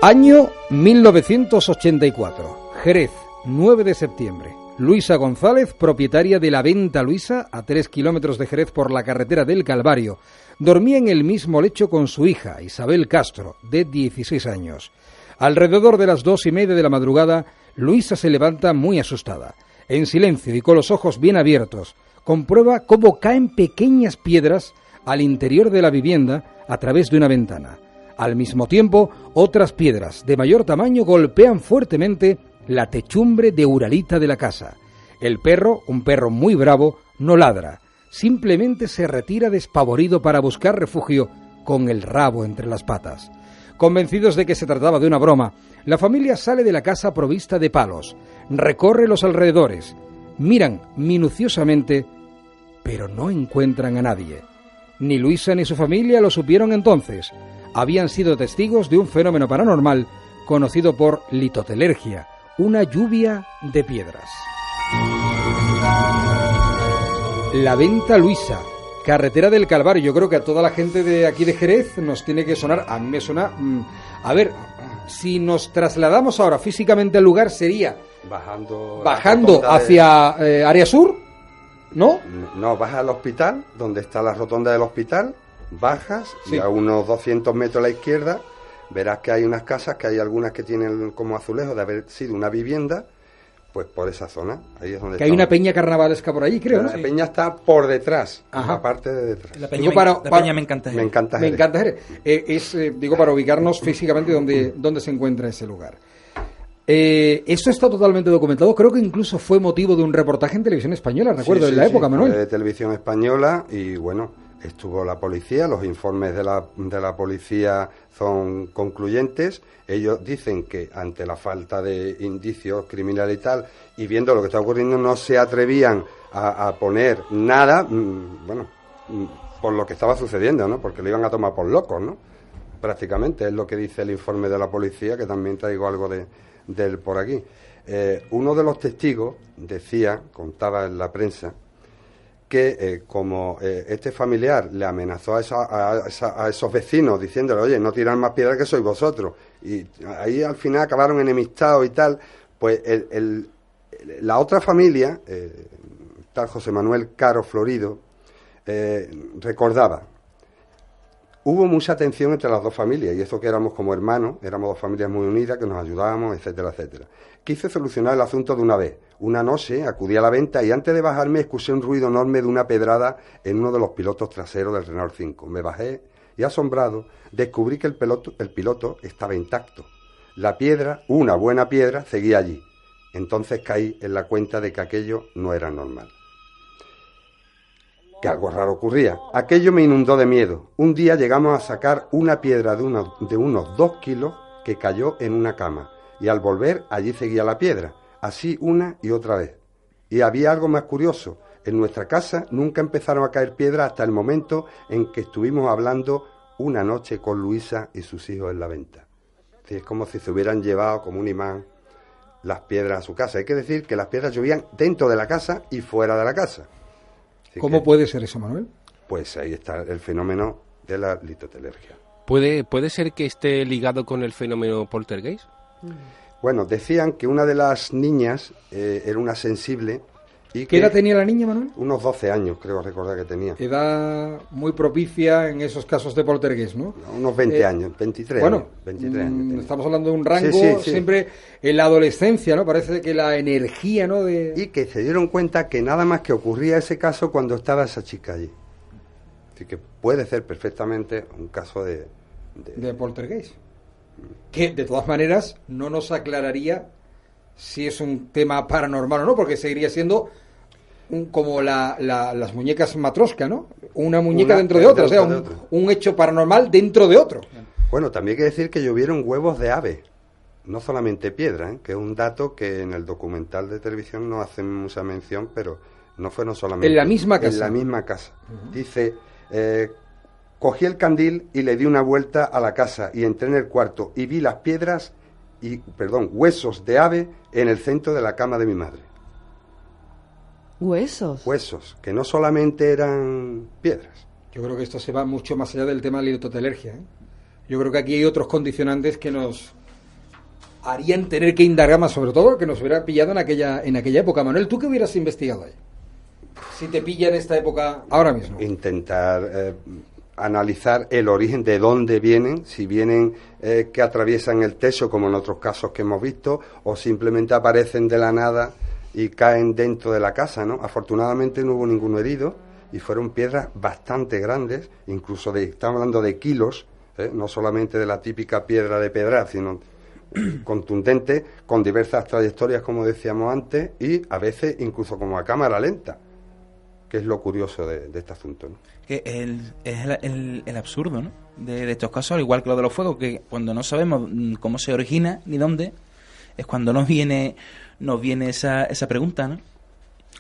S2: Año 1984. Jerez, 9 de septiembre. Luisa González, propietaria de la Venta Luisa, a 3 kilómetros de Jerez por la carretera del Calvario, dormía en el mismo lecho con su hija, Isabel Castro, de 16 años. Alrededor de las 2:30 de la madrugada, Luisa se levanta muy asustada. En silencio y con los ojos bien abiertos, comprueba cómo caen pequeñas piedras al interior de la vivienda a través de una ventana. Al mismo tiempo, otras piedras de mayor tamaño golpean fuertemente la techumbre de uralita de la casa. El perro, un perro muy bravo, no ladra, simplemente se retira despavorido para buscar refugio con el rabo entre las patas. Convencidos de que se trataba de una broma, la familia sale de la casa provista de palos, recorre los alrededores, miran minuciosamente, pero no encuentran a nadie. Ni Luisa ni su familia lo supieron entonces. Habían sido testigos de un fenómeno paranormal conocido por litotelergia, una lluvia de piedras. La Venta Luisa, carretera del Calvario. Yo creo que a toda la gente de aquí de Jerez nos tiene que sonar. A mí me suena. A ver, si nos trasladamos ahora físicamente al lugar, sería
S5: Bajando
S2: hacia área sur, ¿no?
S5: No, bajas al hospital, donde está la rotonda del hospital, bajas
S2: Sí.
S5: y a unos 200 metros a la izquierda verás que hay unas casas, que hay algunas que tienen como azulejo de haber sido una vivienda, pues por esa zona. Ahí es donde
S2: Que hay una peña carnavalesca por allí, creo, ¿no?
S5: La peña está por detrás,
S2: Ajá.
S5: la parte de detrás.
S4: La peña,
S2: Digo,
S4: me
S2: para-
S4: encanta.
S5: Me encanta
S2: Me
S5: Jerez.
S2: encanta Jerez. Digo, para ubicarnos físicamente dónde se encuentra ese lugar. Esto está totalmente documentado. Creo que incluso fue motivo de un reportaje en Televisión Española, recuerdo,
S5: Sí,
S2: en la
S5: sí,
S2: época,
S5: sí,
S2: Manuel.
S5: fue de Televisión Española y bueno, estuvo la policía, los informes de la policía son concluyentes. Ellos dicen que ante la falta de indicios criminales y tal, y viendo lo que está ocurriendo, no se atrevían a poner nada, por lo que estaba sucediendo, ¿no? Porque lo iban a tomar por locos, ¿no? Prácticamente, es lo que dice el informe de la policía, que también traigo algo de él por aquí. Uno de los testigos contaba en la prensa, que como este familiar le amenazó a esos vecinos diciéndole, oye, no tiran más piedras que sois vosotros, y ahí al final acabaron enemistados y tal, pues la otra familia, tal José Manuel Caro Florido, recordaba, hubo mucha tensión entre las dos familias, y eso que éramos como hermanos, éramos dos familias muy unidas, que nos ayudábamos, etcétera, etcétera. Quise solucionar el asunto de una vez. Una noche acudí a la venta y antes de bajarme escuché un ruido enorme de una pedrada en uno de los pilotos traseros del Renault 5. Me bajé y, asombrado, descubrí que el piloto estaba intacto. La piedra, una buena piedra, seguía allí. Entonces caí en la cuenta de que aquello no era normal, que algo raro ocurría. Aquello me inundó de miedo. Un día llegamos a sacar una piedra de unos 2 kilos que cayó en una cama, y al volver allí seguía la piedra, así una y otra vez. Y había algo más curioso. En nuestra casa nunca empezaron a caer piedras hasta el momento en que estuvimos hablando una noche con Luisa y sus hijos en la venta. Es como si se hubieran llevado como un imán las piedras a su casa. Hay que decir que las piedras llovían dentro de la casa y fuera de la casa. Así
S2: ¿Cómo
S5: que,
S2: puede ser eso, Manuel?
S5: pues ahí está el fenómeno de la litotelergia.
S3: ¿Puede ser que esté ligado con el fenómeno poltergeist?
S5: Bueno, decían que una de las niñas era una sensible y
S2: ¿Qué
S5: que
S2: edad tenía la niña, Manuel?
S5: unos 12 años, creo recordar que tenía.
S2: Edad muy propicia en esos casos de poltergeist, ¿no?
S5: Unos 20 años, 23
S2: Bueno,
S5: años. 23 años tenía.
S2: estamos hablando de un rango
S5: Sí.
S2: siempre en la adolescencia, ¿no? Parece que la energía, ¿no?
S5: Y que se dieron cuenta que nada más que ocurría ese caso cuando estaba esa chica allí. Así que puede ser perfectamente un caso de
S2: poltergeist. Que, de todas maneras, no nos aclararía si es un tema paranormal o no, porque seguiría siendo como las muñecas Matroska, ¿no? Una muñeca dentro de otra, o sea, un hecho paranormal dentro de otro.
S5: Bueno, también hay que decir que llovieron huevos de ave, no solamente piedra, ¿eh? Que es un dato que en el documental de televisión no hacen mucha mención, pero no fueron solamente...
S2: En la misma casa.
S5: En la misma casa. Dice, cogí el candil y le di una vuelta a la casa y entré en el cuarto y vi las piedras huesos de ave en el centro de la cama de mi madre.
S6: ¿Huesos?
S5: Huesos, que no solamente eran piedras.
S2: Yo creo que esto se va mucho más allá del tema de la litotelergia, ¿eh? Yo creo que aquí hay otros condicionantes que nos harían tener que indagar más, sobre todo que nos hubiera pillado en aquella época. Manuel, ¿tú qué hubieras investigado ahí? Si te pilla en esta época ahora mismo.
S5: Intentar analizar el origen, de dónde vienen, si vienen que atraviesan el techo, como en otros casos que hemos visto, o simplemente aparecen de la nada y caen dentro de la casa, ¿no? Afortunadamente no hubo ninguno herido y fueron piedras bastante grandes, incluso estamos hablando de kilos, no solamente de la típica piedra de pedra, sino contundente, con diversas trayectorias, como decíamos antes, y a veces incluso como a cámara lenta, que es lo curioso de este asunto, ¿no?
S4: Que es el absurdo, ¿no? De estos casos, al igual que lo de los fuegos, que cuando no sabemos cómo se origina ni dónde, es cuando nos viene esa pregunta, ¿no?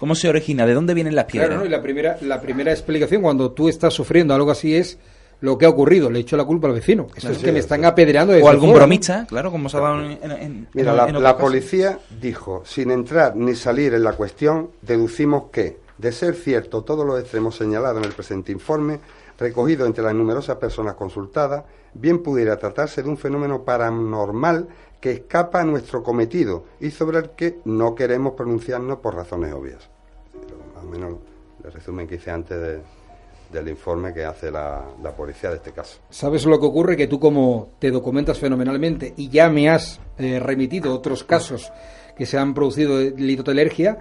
S4: ¿Cómo se origina? ¿De dónde vienen las piedras?
S2: Claro, ¿no? Y la primera explicación cuando tú estás sufriendo algo así es lo que ha ocurrido, le echo la culpa al vecino. Eso
S5: claro,
S2: es que me están apedreando desde
S4: o algún
S2: fuera,
S4: bromista, ¿no? Claro, como se ha dado en
S5: Mira, la policía dijo, sin entrar ni salir en la cuestión, deducimos que, de ser cierto todos los extremos señalados en el presente informe, recogido entre las numerosas personas consultadas, bien pudiera tratarse de un fenómeno paranormal que escapa a nuestro cometido y sobre el que no queremos pronunciarnos por razones obvias. Más o menos el resumen que hice antes del informe que hace la policía de este caso.
S2: ¿Sabes lo que ocurre? Que tú, como te documentas fenomenalmente y ya me has remitido otros casos que se han producido de litotelergia,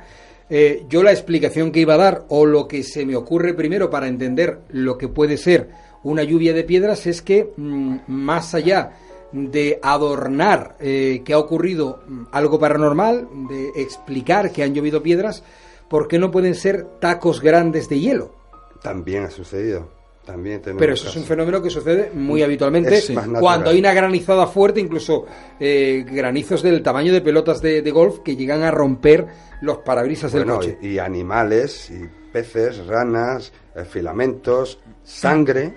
S2: yo la explicación que iba a dar, o lo que se me ocurre primero para entender lo que puede ser una lluvia de piedras, es que más allá de adornar que ha ocurrido algo paranormal, de explicar que han llovido piedras, ¿por qué no pueden ser tacos grandes de hielo?
S5: También ha sucedido. También
S2: pero eso es un fenómeno que sucede muy habitualmente cuando hay una granizada fuerte, incluso granizos del tamaño de pelotas de golf que llegan a romper los parabrisas del coche.
S5: Y animales, y peces, ranas, filamentos, sangre.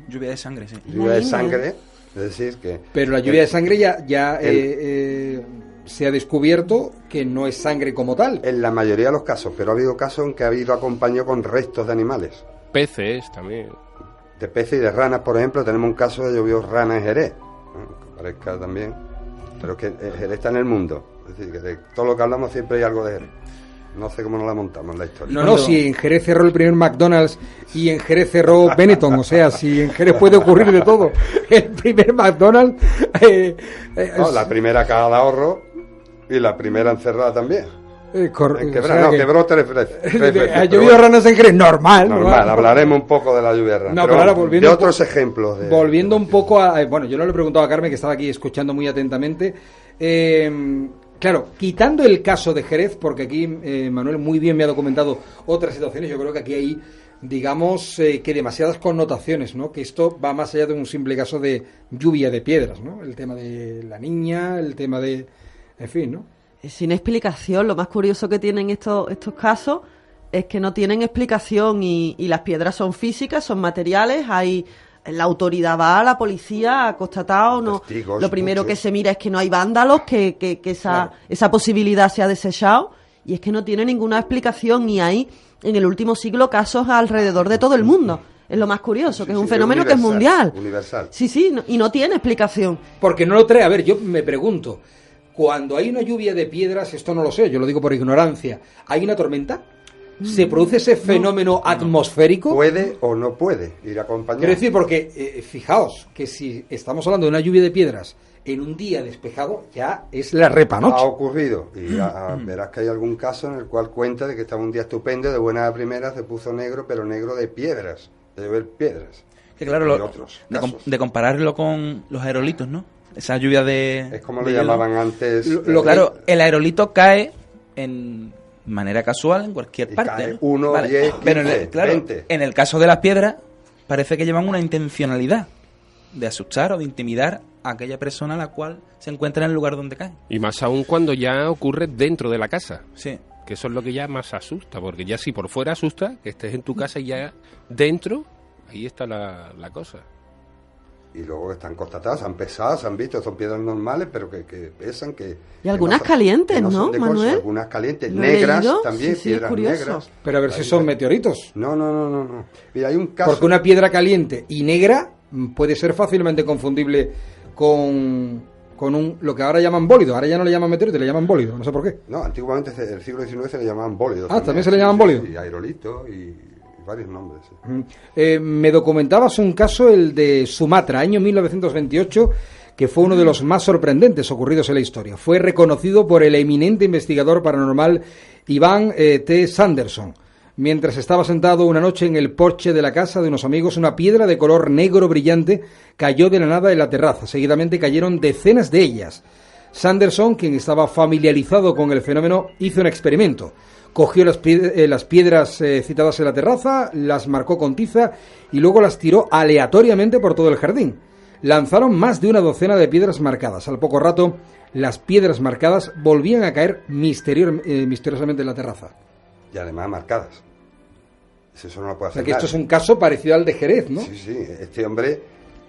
S4: Lluvia de sangre, sí.
S5: Lluvia de sangre, es decir que...
S2: Pero la lluvia de sangre ya se ha descubierto que no es sangre como tal.
S5: En la mayoría de los casos, pero ha habido casos en que ha habido acompañado con restos de animales.
S3: Peces también.
S5: De peces y de ranas, por ejemplo, tenemos un caso de llovió rana en Jerez, que parezca también, pero es que Jerez está en el mundo, es decir, que de todo lo que hablamos siempre hay algo de Jerez. No sé cómo nos la montamos en la historia.
S2: No, si en Jerez cerró el primer McDonald's y en Jerez cerró Benetton, o sea, si en Jerez puede ocurrir de todo. El primer McDonald's...
S5: la primera caja de ahorro y la primera encerrada también.
S2: Quebró
S5: 3 veces.
S2: ¿Ha llovido ranas en Jerez? Normal,
S5: hablaremos un poco de la lluvia de ranas.
S2: No, pero ahora volviendo
S5: de otros ejemplos.
S2: Volviendo un poco a... Bueno, yo no le he preguntado a Carmen, que estaba aquí escuchando muy atentamente. Claro, quitando el caso de Jerez, porque aquí Manuel muy bien me ha documentado otras situaciones, yo creo que aquí hay, digamos, que demasiadas connotaciones, ¿no? Que esto va más allá de un simple caso de lluvia de piedras, ¿no? El tema de la niña, el tema de... En fin, ¿no?
S6: Sin explicación. Lo más curioso que tienen estos casos es que no tienen explicación y las piedras son físicas, son materiales, la autoridad va, la policía ha constatado, no,
S5: testigos,
S6: lo primero
S5: muchos.
S6: que se mira es que no hay vándalos, que esa posibilidad se ha desechado, y es que no tiene ninguna explicación, y hay en el último siglo casos alrededor de todo el mundo. Es lo más curioso, que es un fenómeno que es mundial.
S5: Universal.
S6: Sí, y no tiene explicación.
S2: Porque no lo trae. A ver, yo me pregunto, cuando hay una lluvia de piedras, esto no lo sé, yo lo digo por ignorancia, ¿hay una tormenta? ¿Se produce ese fenómeno atmosférico?
S5: Puede o no puede ir acompañado.
S2: Quiero decir, porque fijaos que si estamos hablando de una lluvia de piedras en un día despejado, ya es la repanoche.
S5: Ha ocurrido, y verás que hay algún caso en el cual cuenta de que estaba un día estupendo, de buena a primera se puso negro, pero negro de piedras, de llover piedras.
S4: Que claro,
S5: Y otros casos.
S4: de compararlo con los aerolitos, ¿no? Esa lluvia de...
S5: Es como
S4: de
S5: le
S4: hielo.
S5: llamaban antes.
S4: Claro, el aerolito cae en manera casual en cualquier
S5: Y
S4: parte.
S5: cae
S4: ¿no?
S5: 1, 10, 15,
S4: Pero claro,
S5: 20.
S4: en el caso de las piedras, parece que llevan una intencionalidad de asustar o de intimidar a aquella persona a la cual se encuentra en el lugar donde cae.
S3: Y más aún cuando ya ocurre dentro de la casa.
S4: Sí.
S3: Que eso es lo que ya más asusta, porque ya si por fuera asusta, que estés en tu casa y ya dentro, ahí está la cosa.
S5: Y luego están constatadas, han pesado, se han visto, son piedras normales, pero que pesan,
S6: Y algunas
S5: que
S6: calientes,
S5: que
S6: ¿no,
S5: son de colcho,
S6: Manuel?
S5: algunas calientes,
S6: ¿Lo he
S5: negras
S6: leído?
S5: también,
S6: Sí,
S5: piedras
S6: curioso.
S5: negras.
S2: Pero a ver si son meteoritos.
S5: No. Mira, hay un caso...
S2: Porque una piedra caliente y negra puede ser fácilmente confundible con lo que ahora llaman bólido. Ahora ya no le llaman meteorito, le llaman bólido. No sé por qué.
S5: No, antiguamente en el siglo XIX se le llamaban bólidos.
S2: ¿También se le llaman bólidos?
S5: Sí, aerolito y varios nombres. Sí.
S2: Me documentabas un caso, el de Sumatra, año 1928, que fue uno de los más sorprendentes ocurridos en la historia. Fue reconocido por el eminente investigador paranormal Ivan T. Sanderson. Mientras estaba sentado una noche en el porche de la casa de unos amigos, una piedra de color negro brillante cayó de la nada en la terraza. Seguidamente cayeron decenas de ellas. Sanderson, quien estaba familiarizado con el fenómeno, hizo un experimento. Cogió las piedras citadas en la terraza, las marcó con tiza y luego las tiró aleatoriamente por todo el jardín. Lanzaron más de una docena de piedras marcadas. Al poco rato, las piedras marcadas volvían a caer misteriosamente en la terraza.
S5: Y además marcadas. Eso no lo puede
S2: O sea
S5: hacer
S2: que esto
S5: nadie.
S2: es un caso parecido al de Jerez, ¿no?
S5: Sí, este hombre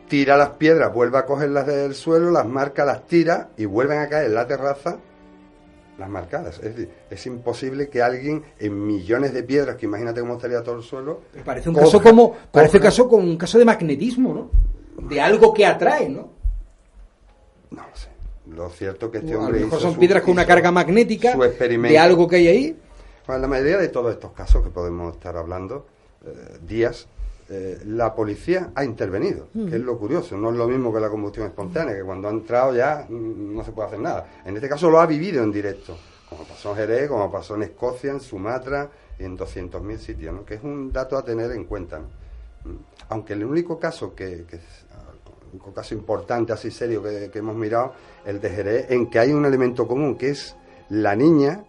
S5: tira las piedras, vuelve a cogerlas del suelo, las marca, las tira y vuelven a caer en la terraza las marcadas. Es decir, es imposible que alguien en millones de piedras, que imagínate cómo estaría todo el suelo...
S2: Parece un caso como un caso de magnetismo, ¿no? De algo que atrae, ¿no?
S5: No lo sé. Lo cierto es que este
S2: A lo
S5: hombre
S2: mejor
S5: hizo
S2: son piedras con una carga magnética
S5: su experimento.
S2: de algo que hay ahí.
S5: Bueno, la mayoría de todos estos casos que podemos estar hablando, días, la policía ha intervenido, que es lo curioso. No es lo mismo que la combustión espontánea, que cuando ha entrado ya no se puede hacer nada. En este caso lo ha vivido en directo, como pasó en Jerez, como pasó en Escocia, en Sumatra y en 200.000 sitios, ¿no? Que es un dato a tener en cuenta, ¿no? Aunque el único caso el único caso importante, así serio, que hemos mirado, el de Jerez, en que hay un elemento común, que es la niña,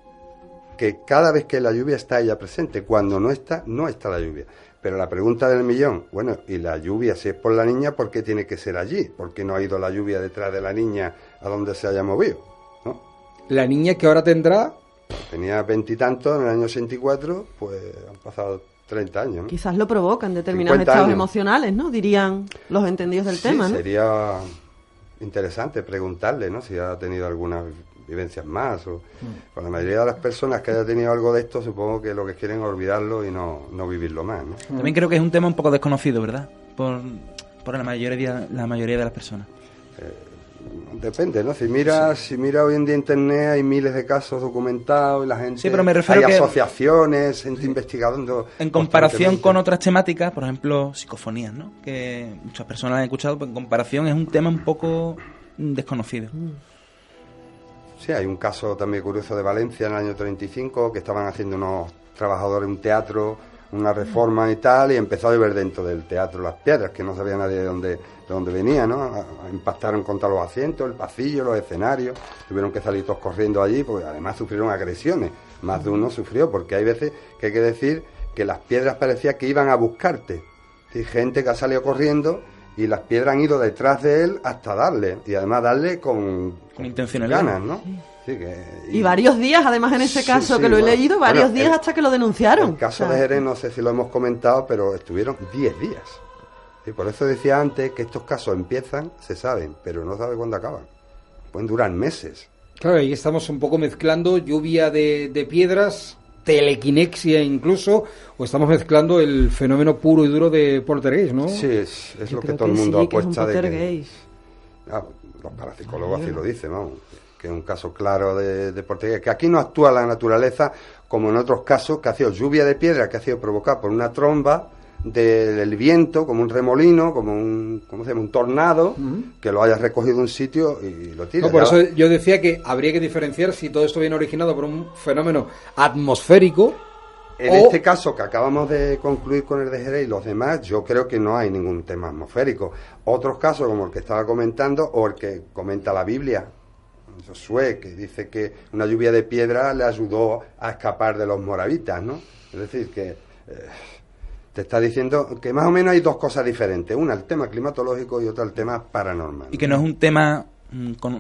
S5: que cada vez que la lluvia está ella presente, cuando no está la lluvia. Pero la pregunta del millón, bueno, y la lluvia, si es por la niña, ¿por qué tiene que ser allí? ¿Por qué no ha ido la lluvia detrás de la niña a donde se haya movido? ¿No?
S2: La niña que ahora tendrá...
S5: Tenía 20 y tantos en el año 84, pues han pasado 30 años, ¿no?
S6: Quizás lo provocan determinados
S5: 50
S6: estados
S5: años.
S6: emocionales, ¿no? Dirían los entendidos del tema, ¿no?
S5: Sería interesante preguntarle, ¿no? Si ha tenido algunas vivencias más. Con la mayoría de las personas que haya tenido algo de esto, supongo que lo que quieren es olvidarlo y no vivirlo más, ¿no?
S4: También creo que es un tema un poco desconocido, ¿verdad? Por la mayoría de las personas.
S5: Depende, ¿no? Si mira hoy en día internet, hay miles de casos documentados y la gente...
S4: Sí, pero me refiero
S5: hay
S4: que...
S5: asociaciones, gente investigando...
S4: En comparación
S5: constantemente.
S4: con otras temáticas, por ejemplo, psicofonías, ¿no? Que muchas personas han escuchado, pues en comparación es un tema un poco desconocido.
S5: Sí, hay un caso también curioso de Valencia en el año 35, que estaban haciendo unos trabajadores un teatro, una reforma y tal, y empezó a llover dentro del teatro las piedras, que no sabía nadie de dónde venía, ¿no? Impactaron contra los asientos, el pasillo, los escenarios, tuvieron que salir todos corriendo allí, porque además sufrieron agresiones, más de uno sufrió, porque hay veces que hay que decir que las piedras parecía que iban a buscarte, hay gente que ha salido corriendo y las piedras han ido detrás de él hasta darle, y además darle con
S4: intencionalidad,
S5: ganas, ¿no? Sí,
S6: y varios días, además, en ese caso,
S5: sí,
S6: que lo he
S5: bueno.
S6: leído, varios
S5: Bueno,
S6: días hasta que lo denunciaron.
S5: El caso
S6: O sea,
S5: de Jerez, no sé si lo hemos comentado, pero estuvieron 10 días. Y por eso decía antes que estos casos empiezan, se saben, pero no sabe cuándo acaban. Pueden durar meses.
S2: Claro, ahí estamos un poco mezclando lluvia de piedras, telequinexia incluso, o estamos mezclando el fenómeno puro y duro de poltergeist, ¿no?
S5: Sí, es
S6: yo
S5: lo que
S6: creo
S5: todo el mundo
S6: sí, que es un
S5: apuesta de que...
S6: poltergeist.
S5: Los parapsicólogos así lo dicen, vamos, que es un caso claro de poltergeist, que aquí no actúa la naturaleza como en otros casos, que ha sido lluvia de piedra, que ha sido provocada por una tromba del viento, como un remolino, como un, ¿cómo se llama?, un tornado, que lo haya recogido de un sitio y lo tira.
S2: No, por
S5: Ya
S2: eso yo decía que habría que diferenciar si todo esto viene originado por un fenómeno atmosférico
S5: En este caso que acabamos de concluir con el de Jerez y los demás, yo creo que no hay ningún tema atmosférico. Otros casos, como el que estaba comentando, o el que comenta la Biblia, Josué, que dice que una lluvia de piedra le ayudó a escapar de los moravitas, ¿no? Es decir, que te está diciendo que más o menos hay dos cosas diferentes. Una, el tema climatológico, y otra, el tema paranormal.
S4: Y que no es un tema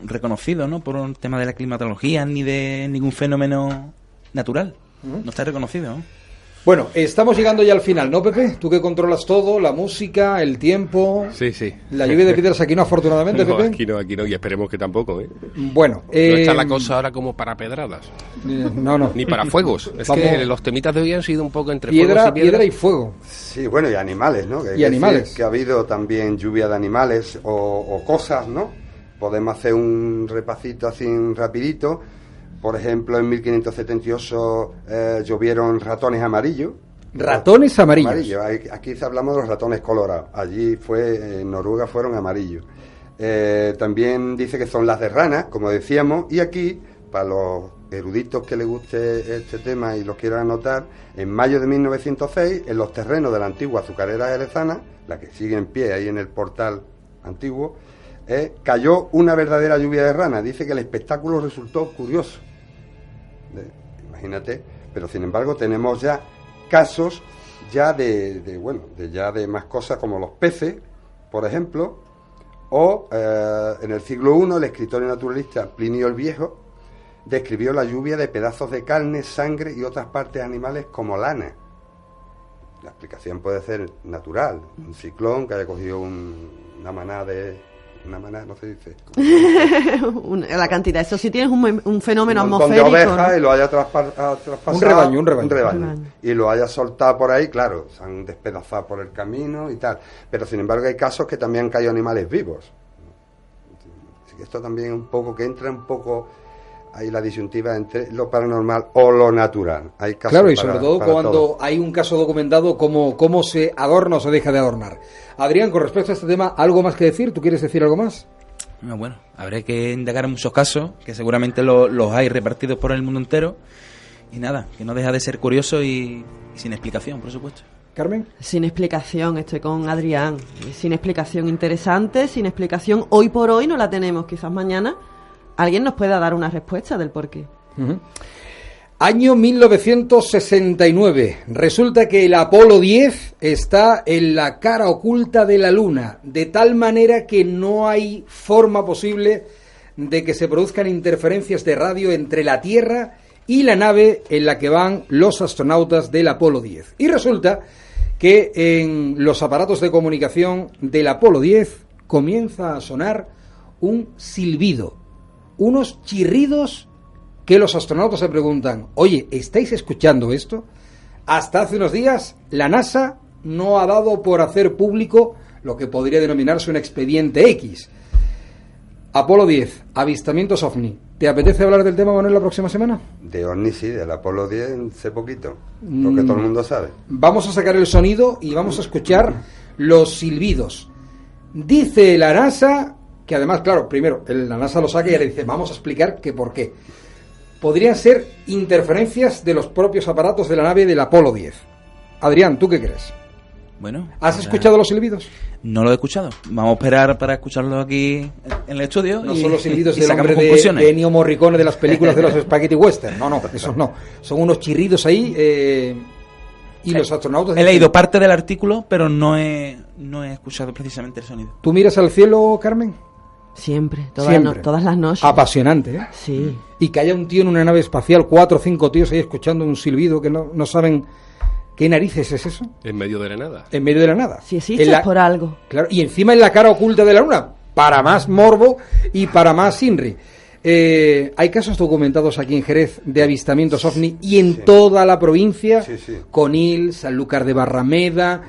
S4: reconocido, ¿no? Por un tema de la climatología ni de ningún fenómeno natural. No está reconocido, ¿no?
S2: Bueno, estamos llegando ya al final, ¿no, Pepe? Tú que controlas todo, la música, el tiempo...
S3: Sí, sí.
S2: La lluvia de piedras aquí no, afortunadamente,
S3: No,
S2: Pepe.
S3: aquí no, y esperemos que tampoco, ¿eh?
S2: Bueno,
S3: No está la cosa ahora como para pedradas.
S2: No.
S3: Ni para fuegos. Es
S2: Vamos.
S3: que los temitas de hoy han sido un poco entre fuegos y piedras.
S2: Piedra y fuego.
S5: Sí, bueno, y animales, ¿no? Que hay
S2: Y
S5: que
S2: animales.
S5: decir que ha habido también lluvia de animales o cosas, ¿no? Podemos hacer un repasito así rapidito. Por ejemplo, en 1578 llovieron ratones amarillos.
S2: Ratones amarillos.
S5: Aquí hablamos de los ratones colorados. Allí en Noruega fueron amarillos. También dice que son las de ranas, como decíamos. Y aquí, para los eruditos que les guste este tema y los quieran anotar, en mayo de 1906, en los terrenos de la antigua azucarera jerezana, la que sigue en pie ahí en el portal antiguo, cayó una verdadera lluvia de ranas. Dice que el espectáculo resultó curioso. Imagínate, pero sin embargo tenemos ya casos ya de más cosas como los peces, por ejemplo, o en el siglo I el escritor y naturalista Plinio el Viejo describió la lluvia de pedazos de carne, sangre y otras partes animales como lana. La explicación puede ser natural, un ciclón que haya cogido una manada, no se dice.
S6: La cantidad. Eso sí tienes un fenómeno
S5: un montón
S6: atmosférico,
S5: de ovejas,
S6: ¿no?
S5: y lo haya traspasado.
S2: Un rebaño.
S5: Y lo haya soltado por ahí, claro, se han despedazado por el camino y tal. Pero sin embargo hay casos que también han caído animales vivos. Así que esto también un poco, que entra un poco ahí la disyuntiva entre lo paranormal o lo natural. Hay casos
S2: claro, y sobre todo cuando
S5: todo.
S2: hay un caso documentado, cómo se adorna o se deja de adornar. Adrián, con respecto a este tema, ¿algo más que decir? ¿Tú quieres decir algo más?
S4: No, bueno, habrá que indagar en muchos casos, que seguramente los hay repartidos por el mundo entero. Y nada, que no deja de ser curioso y sin explicación, por supuesto.
S2: Carmen.
S6: Sin explicación, estoy con Adrián. Sin explicación interesante, sin explicación hoy por hoy no la tenemos. Quizás mañana alguien nos pueda dar una respuesta del porqué.
S2: Año 1969. Resulta que el Apolo 10 está en la cara oculta de la Luna, de tal manera que no hay forma posible de que se produzcan interferencias de radio entre la Tierra y la nave en la que van los astronautas del Apolo 10. Y resulta que en los aparatos de comunicación del Apolo 10 comienza a sonar un silbido, unos chirridos que los astronautas se preguntan, oye, ¿estáis escuchando esto? Hasta hace unos días la NASA no ha dado por hacer público lo que podría denominarse un expediente X. Apolo 10, avistamientos OVNI. ¿Te apetece hablar del tema, Manuel, la próxima semana?
S5: De OVNI sí, del Apolo 10 hace poquito, porque todo el mundo sabe.
S2: Vamos a sacar el sonido y vamos a escuchar los silbidos. Dice la NASA, que además, claro, primero, la NASA lo saca y le dice, vamos a explicar que por qué. Podrían ser interferencias de los propios aparatos de la nave del Apolo 10. Adrián, ¿tú qué crees?
S4: Bueno,
S2: ¿Has escuchado los silbidos?
S4: No lo he escuchado. Vamos a esperar para escucharlo aquí en el estudio.
S2: No son los silbidos del
S4: sacamos
S2: hombre
S4: conclusiones.
S2: de Ennio Morricone de las películas de los Spaghetti Western. No, esos no. Son unos chirridos ahí y los astronautas...
S4: He leído parte del artículo, pero no he escuchado precisamente el sonido.
S2: ¿Tú miras al cielo, Carmen?
S6: Siempre,
S2: Siempre.
S6: todas las noches.
S2: Apasionante, ¿eh?
S6: Sí.
S2: Y que haya un tío en una nave espacial, 4 o 5 tíos ahí escuchando un silbido que no saben qué narices es eso.
S3: En medio de la nada.
S2: En medio de la nada.
S6: Si existe es por algo.
S2: Claro, y encima en la cara oculta de la Luna, para más morbo y para más INRI. Hay casos documentados aquí en Jerez de avistamientos OVNI y en toda la provincia, Conil, Sanlúcar de Barrameda,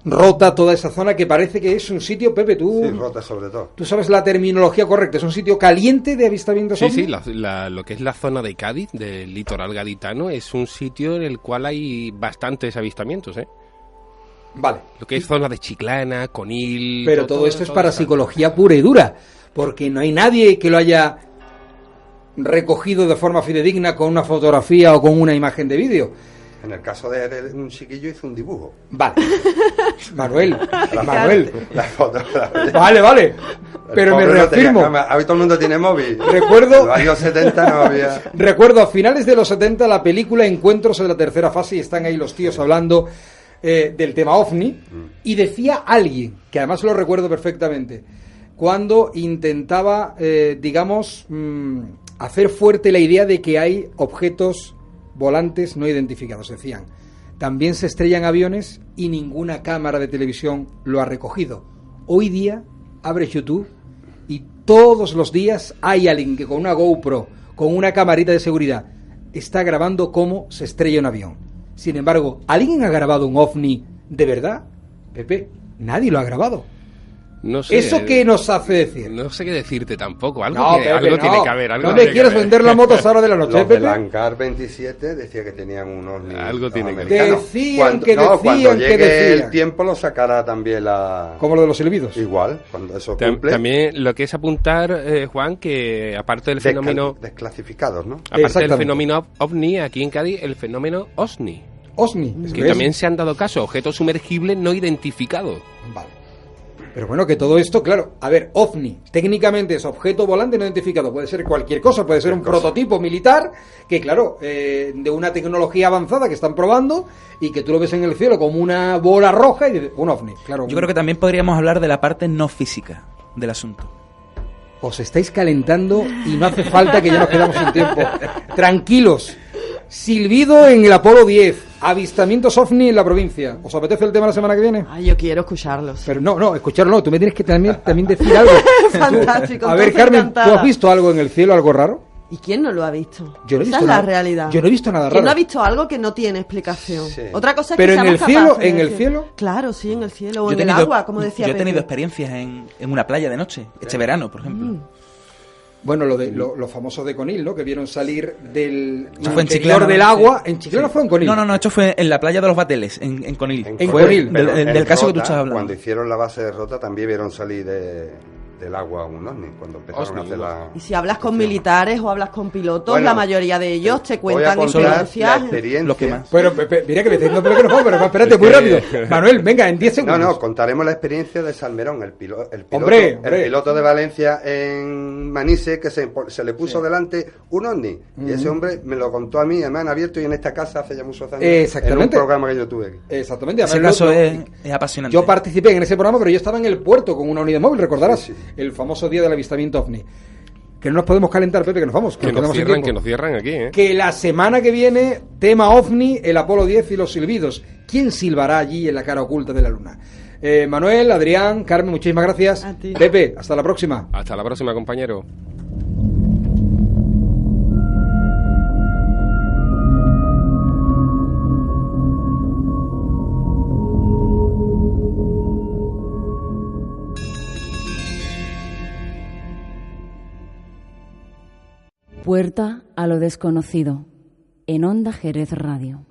S2: Rota, toda esa zona que parece que es un sitio, Pepe, tú...
S5: Sí, Rota sobre todo.
S2: Tú sabes la terminología correcta, es un sitio caliente de avistamientos OVNI.
S3: Sí, lo que es la zona de Cádiz, del litoral gaditano, es un sitio en el cual hay bastantes avistamientos, ¿eh?
S2: Vale.
S3: Lo que es zona de Chiclana, Conil...
S2: Pero todo esto es para psicología pura y dura, porque no hay nadie que lo haya recogido de forma fidedigna con una fotografía o con una imagen de vídeo.
S5: En el caso de un chiquillo hizo un dibujo.
S2: Vale. Manuel.
S5: La foto.
S2: Vale. Pero me
S5: pobre no tenía
S2: reafirmo.
S5: cámara. Hoy todo el mundo tiene móvil.
S2: Recuerdo-
S5: En los años 70 no había...
S2: Recuerdo a finales de los 70 la película Encuentros en la tercera fase y están ahí los tíos hablando del tema OVNI y decía alguien, que además lo recuerdo perfectamente, cuando intentaba, hacer fuerte la idea de que hay objetos volantes no identificados. Decían, también se estrellan aviones y ninguna cámara de televisión lo ha recogido. Hoy día abres YouTube y todos los días hay alguien que con una GoPro, con una camarita de seguridad, está grabando cómo se estrella un avión. Sin embargo, ¿alguien ha grabado un OVNI de verdad? Pepe, nadie lo ha grabado.
S3: No sé,
S2: ¿Eso qué nos hace decir?
S3: No sé qué decirte tampoco. Algo,
S2: No,
S3: tiene,
S2: Pepe,
S3: algo
S2: no.
S3: tiene que haber. Algo
S2: No
S3: tiene
S2: me
S3: que
S2: quieras
S3: haber.
S2: vender la moto ahora de la noche,
S5: Los de
S2: Pepe.
S5: Lancar 27 decía que tenían unos niños
S3: Algo tiene que
S5: americanos.
S2: Decían
S5: cuando
S2: que
S5: llegue
S2: decían.
S5: el tiempo lo sacará también la...
S2: Como lo de los silbidos.
S5: Igual, cuando eso cumple...
S3: También lo que es apuntar, Juan, que aparte del fenómeno...
S5: Desclasificados, ¿no?
S3: Aparte del
S2: Exactamente.
S3: fenómeno OVNI, aquí en Cádiz, el fenómeno OSNI.
S2: OSNI.
S3: Que
S2: ¿ves?
S3: también se han dado caso, objetos sumergibles no identificados.
S2: Vale. Pero bueno, que todo esto, claro, a ver, OVNI, técnicamente es objeto volante no identificado, puede ser cualquier cosa, puede ser un prototipo militar, que claro, de una tecnología avanzada que están probando y que tú lo ves en el cielo como una bola roja y dices, un OVNI, claro.
S4: Yo creo que también podríamos hablar de la parte no física del asunto.
S2: Os estáis calentando y no hace falta que ya nos quedamos sin tiempo. Tranquilos. Silbido en el Apolo 10. Avistamientos OVNI en la provincia. ¿Os apetece el tema la semana que viene?
S6: Ay, yo quiero escucharlos.
S2: Pero no, escucharlo no. Tú me tienes que también decir algo.
S6: Fantástico.
S2: A ver,
S6: entonces
S2: Carmen,
S6: encantada.
S2: ¿tú has visto algo en el cielo, algo raro?
S6: ¿Y quién no lo ha visto?
S2: Yo no he
S6: Esa
S2: visto
S6: es
S2: nada.
S6: la realidad.
S2: Yo no he visto nada
S6: ¿Quién
S2: raro.
S6: no ha visto algo que no tiene explicación?
S5: Sí.
S6: Otra cosa es
S2: Pero
S6: que
S2: en
S6: seamos
S2: el cielo,
S6: capaces de
S2: ¿en el
S6: decir-
S2: cielo?
S6: Claro, sí, en el cielo. O
S4: Yo
S6: en
S4: he
S6: el
S4: tenido-
S6: agua, como decía
S4: Yo he tenido
S6: Pepe.
S4: experiencias en una playa de noche, este verano, por ejemplo.
S2: Bueno, lo famoso de Conil, ¿no? Que vieron salir del
S4: Eso fue en
S2: interior
S4: Chiclana,
S2: del
S4: ¿no?
S2: agua.
S4: Sí.
S2: ¿En Chiclana
S4: Sí.
S2: fue en Conil?
S4: No, esto fue en la playa de los Bateles, en Conil.
S2: En Conil.
S5: Pero
S4: Del
S5: en
S4: caso que tú
S5: Rota,
S4: estás hablando.
S5: Cuando hicieron la base de Rota también vieron salir del agua un ovni, cuando empezaron a hacer la...
S6: Y si hablas con militares o hablas con pilotos,
S5: Bueno,
S6: la mayoría de ellos te cuentan
S5: voy a contar la
S6: experiencias.
S5: experiencia.
S4: Los que más.
S2: Bueno, Pepe, mira que me estoy diciendo que no, pero espérate, muy rápido. Manuel, venga, en 10 segundos.
S5: No, contaremos la experiencia de Salmerón, el piloto
S2: Hombre.
S5: el piloto de Valencia en Manise, que se le puso delante un ovni. Y ese hombre me lo contó a mí, además en abierto y en esta casa hace ya muchos años.
S2: Exactamente.
S5: En un programa que yo tuve aquí.
S2: Exactamente.
S4: Ese
S2: además,
S4: caso es apasionante.
S2: Yo participé en ese programa, pero yo estaba en el puerto con una unidad móvil, recordarás,
S5: Sí.
S2: el famoso día del avistamiento OVNI. Que no nos podemos calentar, Pepe, que nos vamos.
S3: Que nos
S2: quedamos sin
S3: cierran,
S2: tiempo.
S3: que nos cierran aquí, ¿eh?
S2: Que la semana que viene, tema OVNI, el Apolo 10 y los silbidos. ¿Quién silbará allí en la cara oculta de la luna? Manuel, Adrián, Carmen, muchísimas gracias.
S6: A ti.
S2: Pepe, hasta la próxima.
S3: Hasta la próxima, compañero.
S1: Puerta a lo desconocido. En Onda Jerez Radio.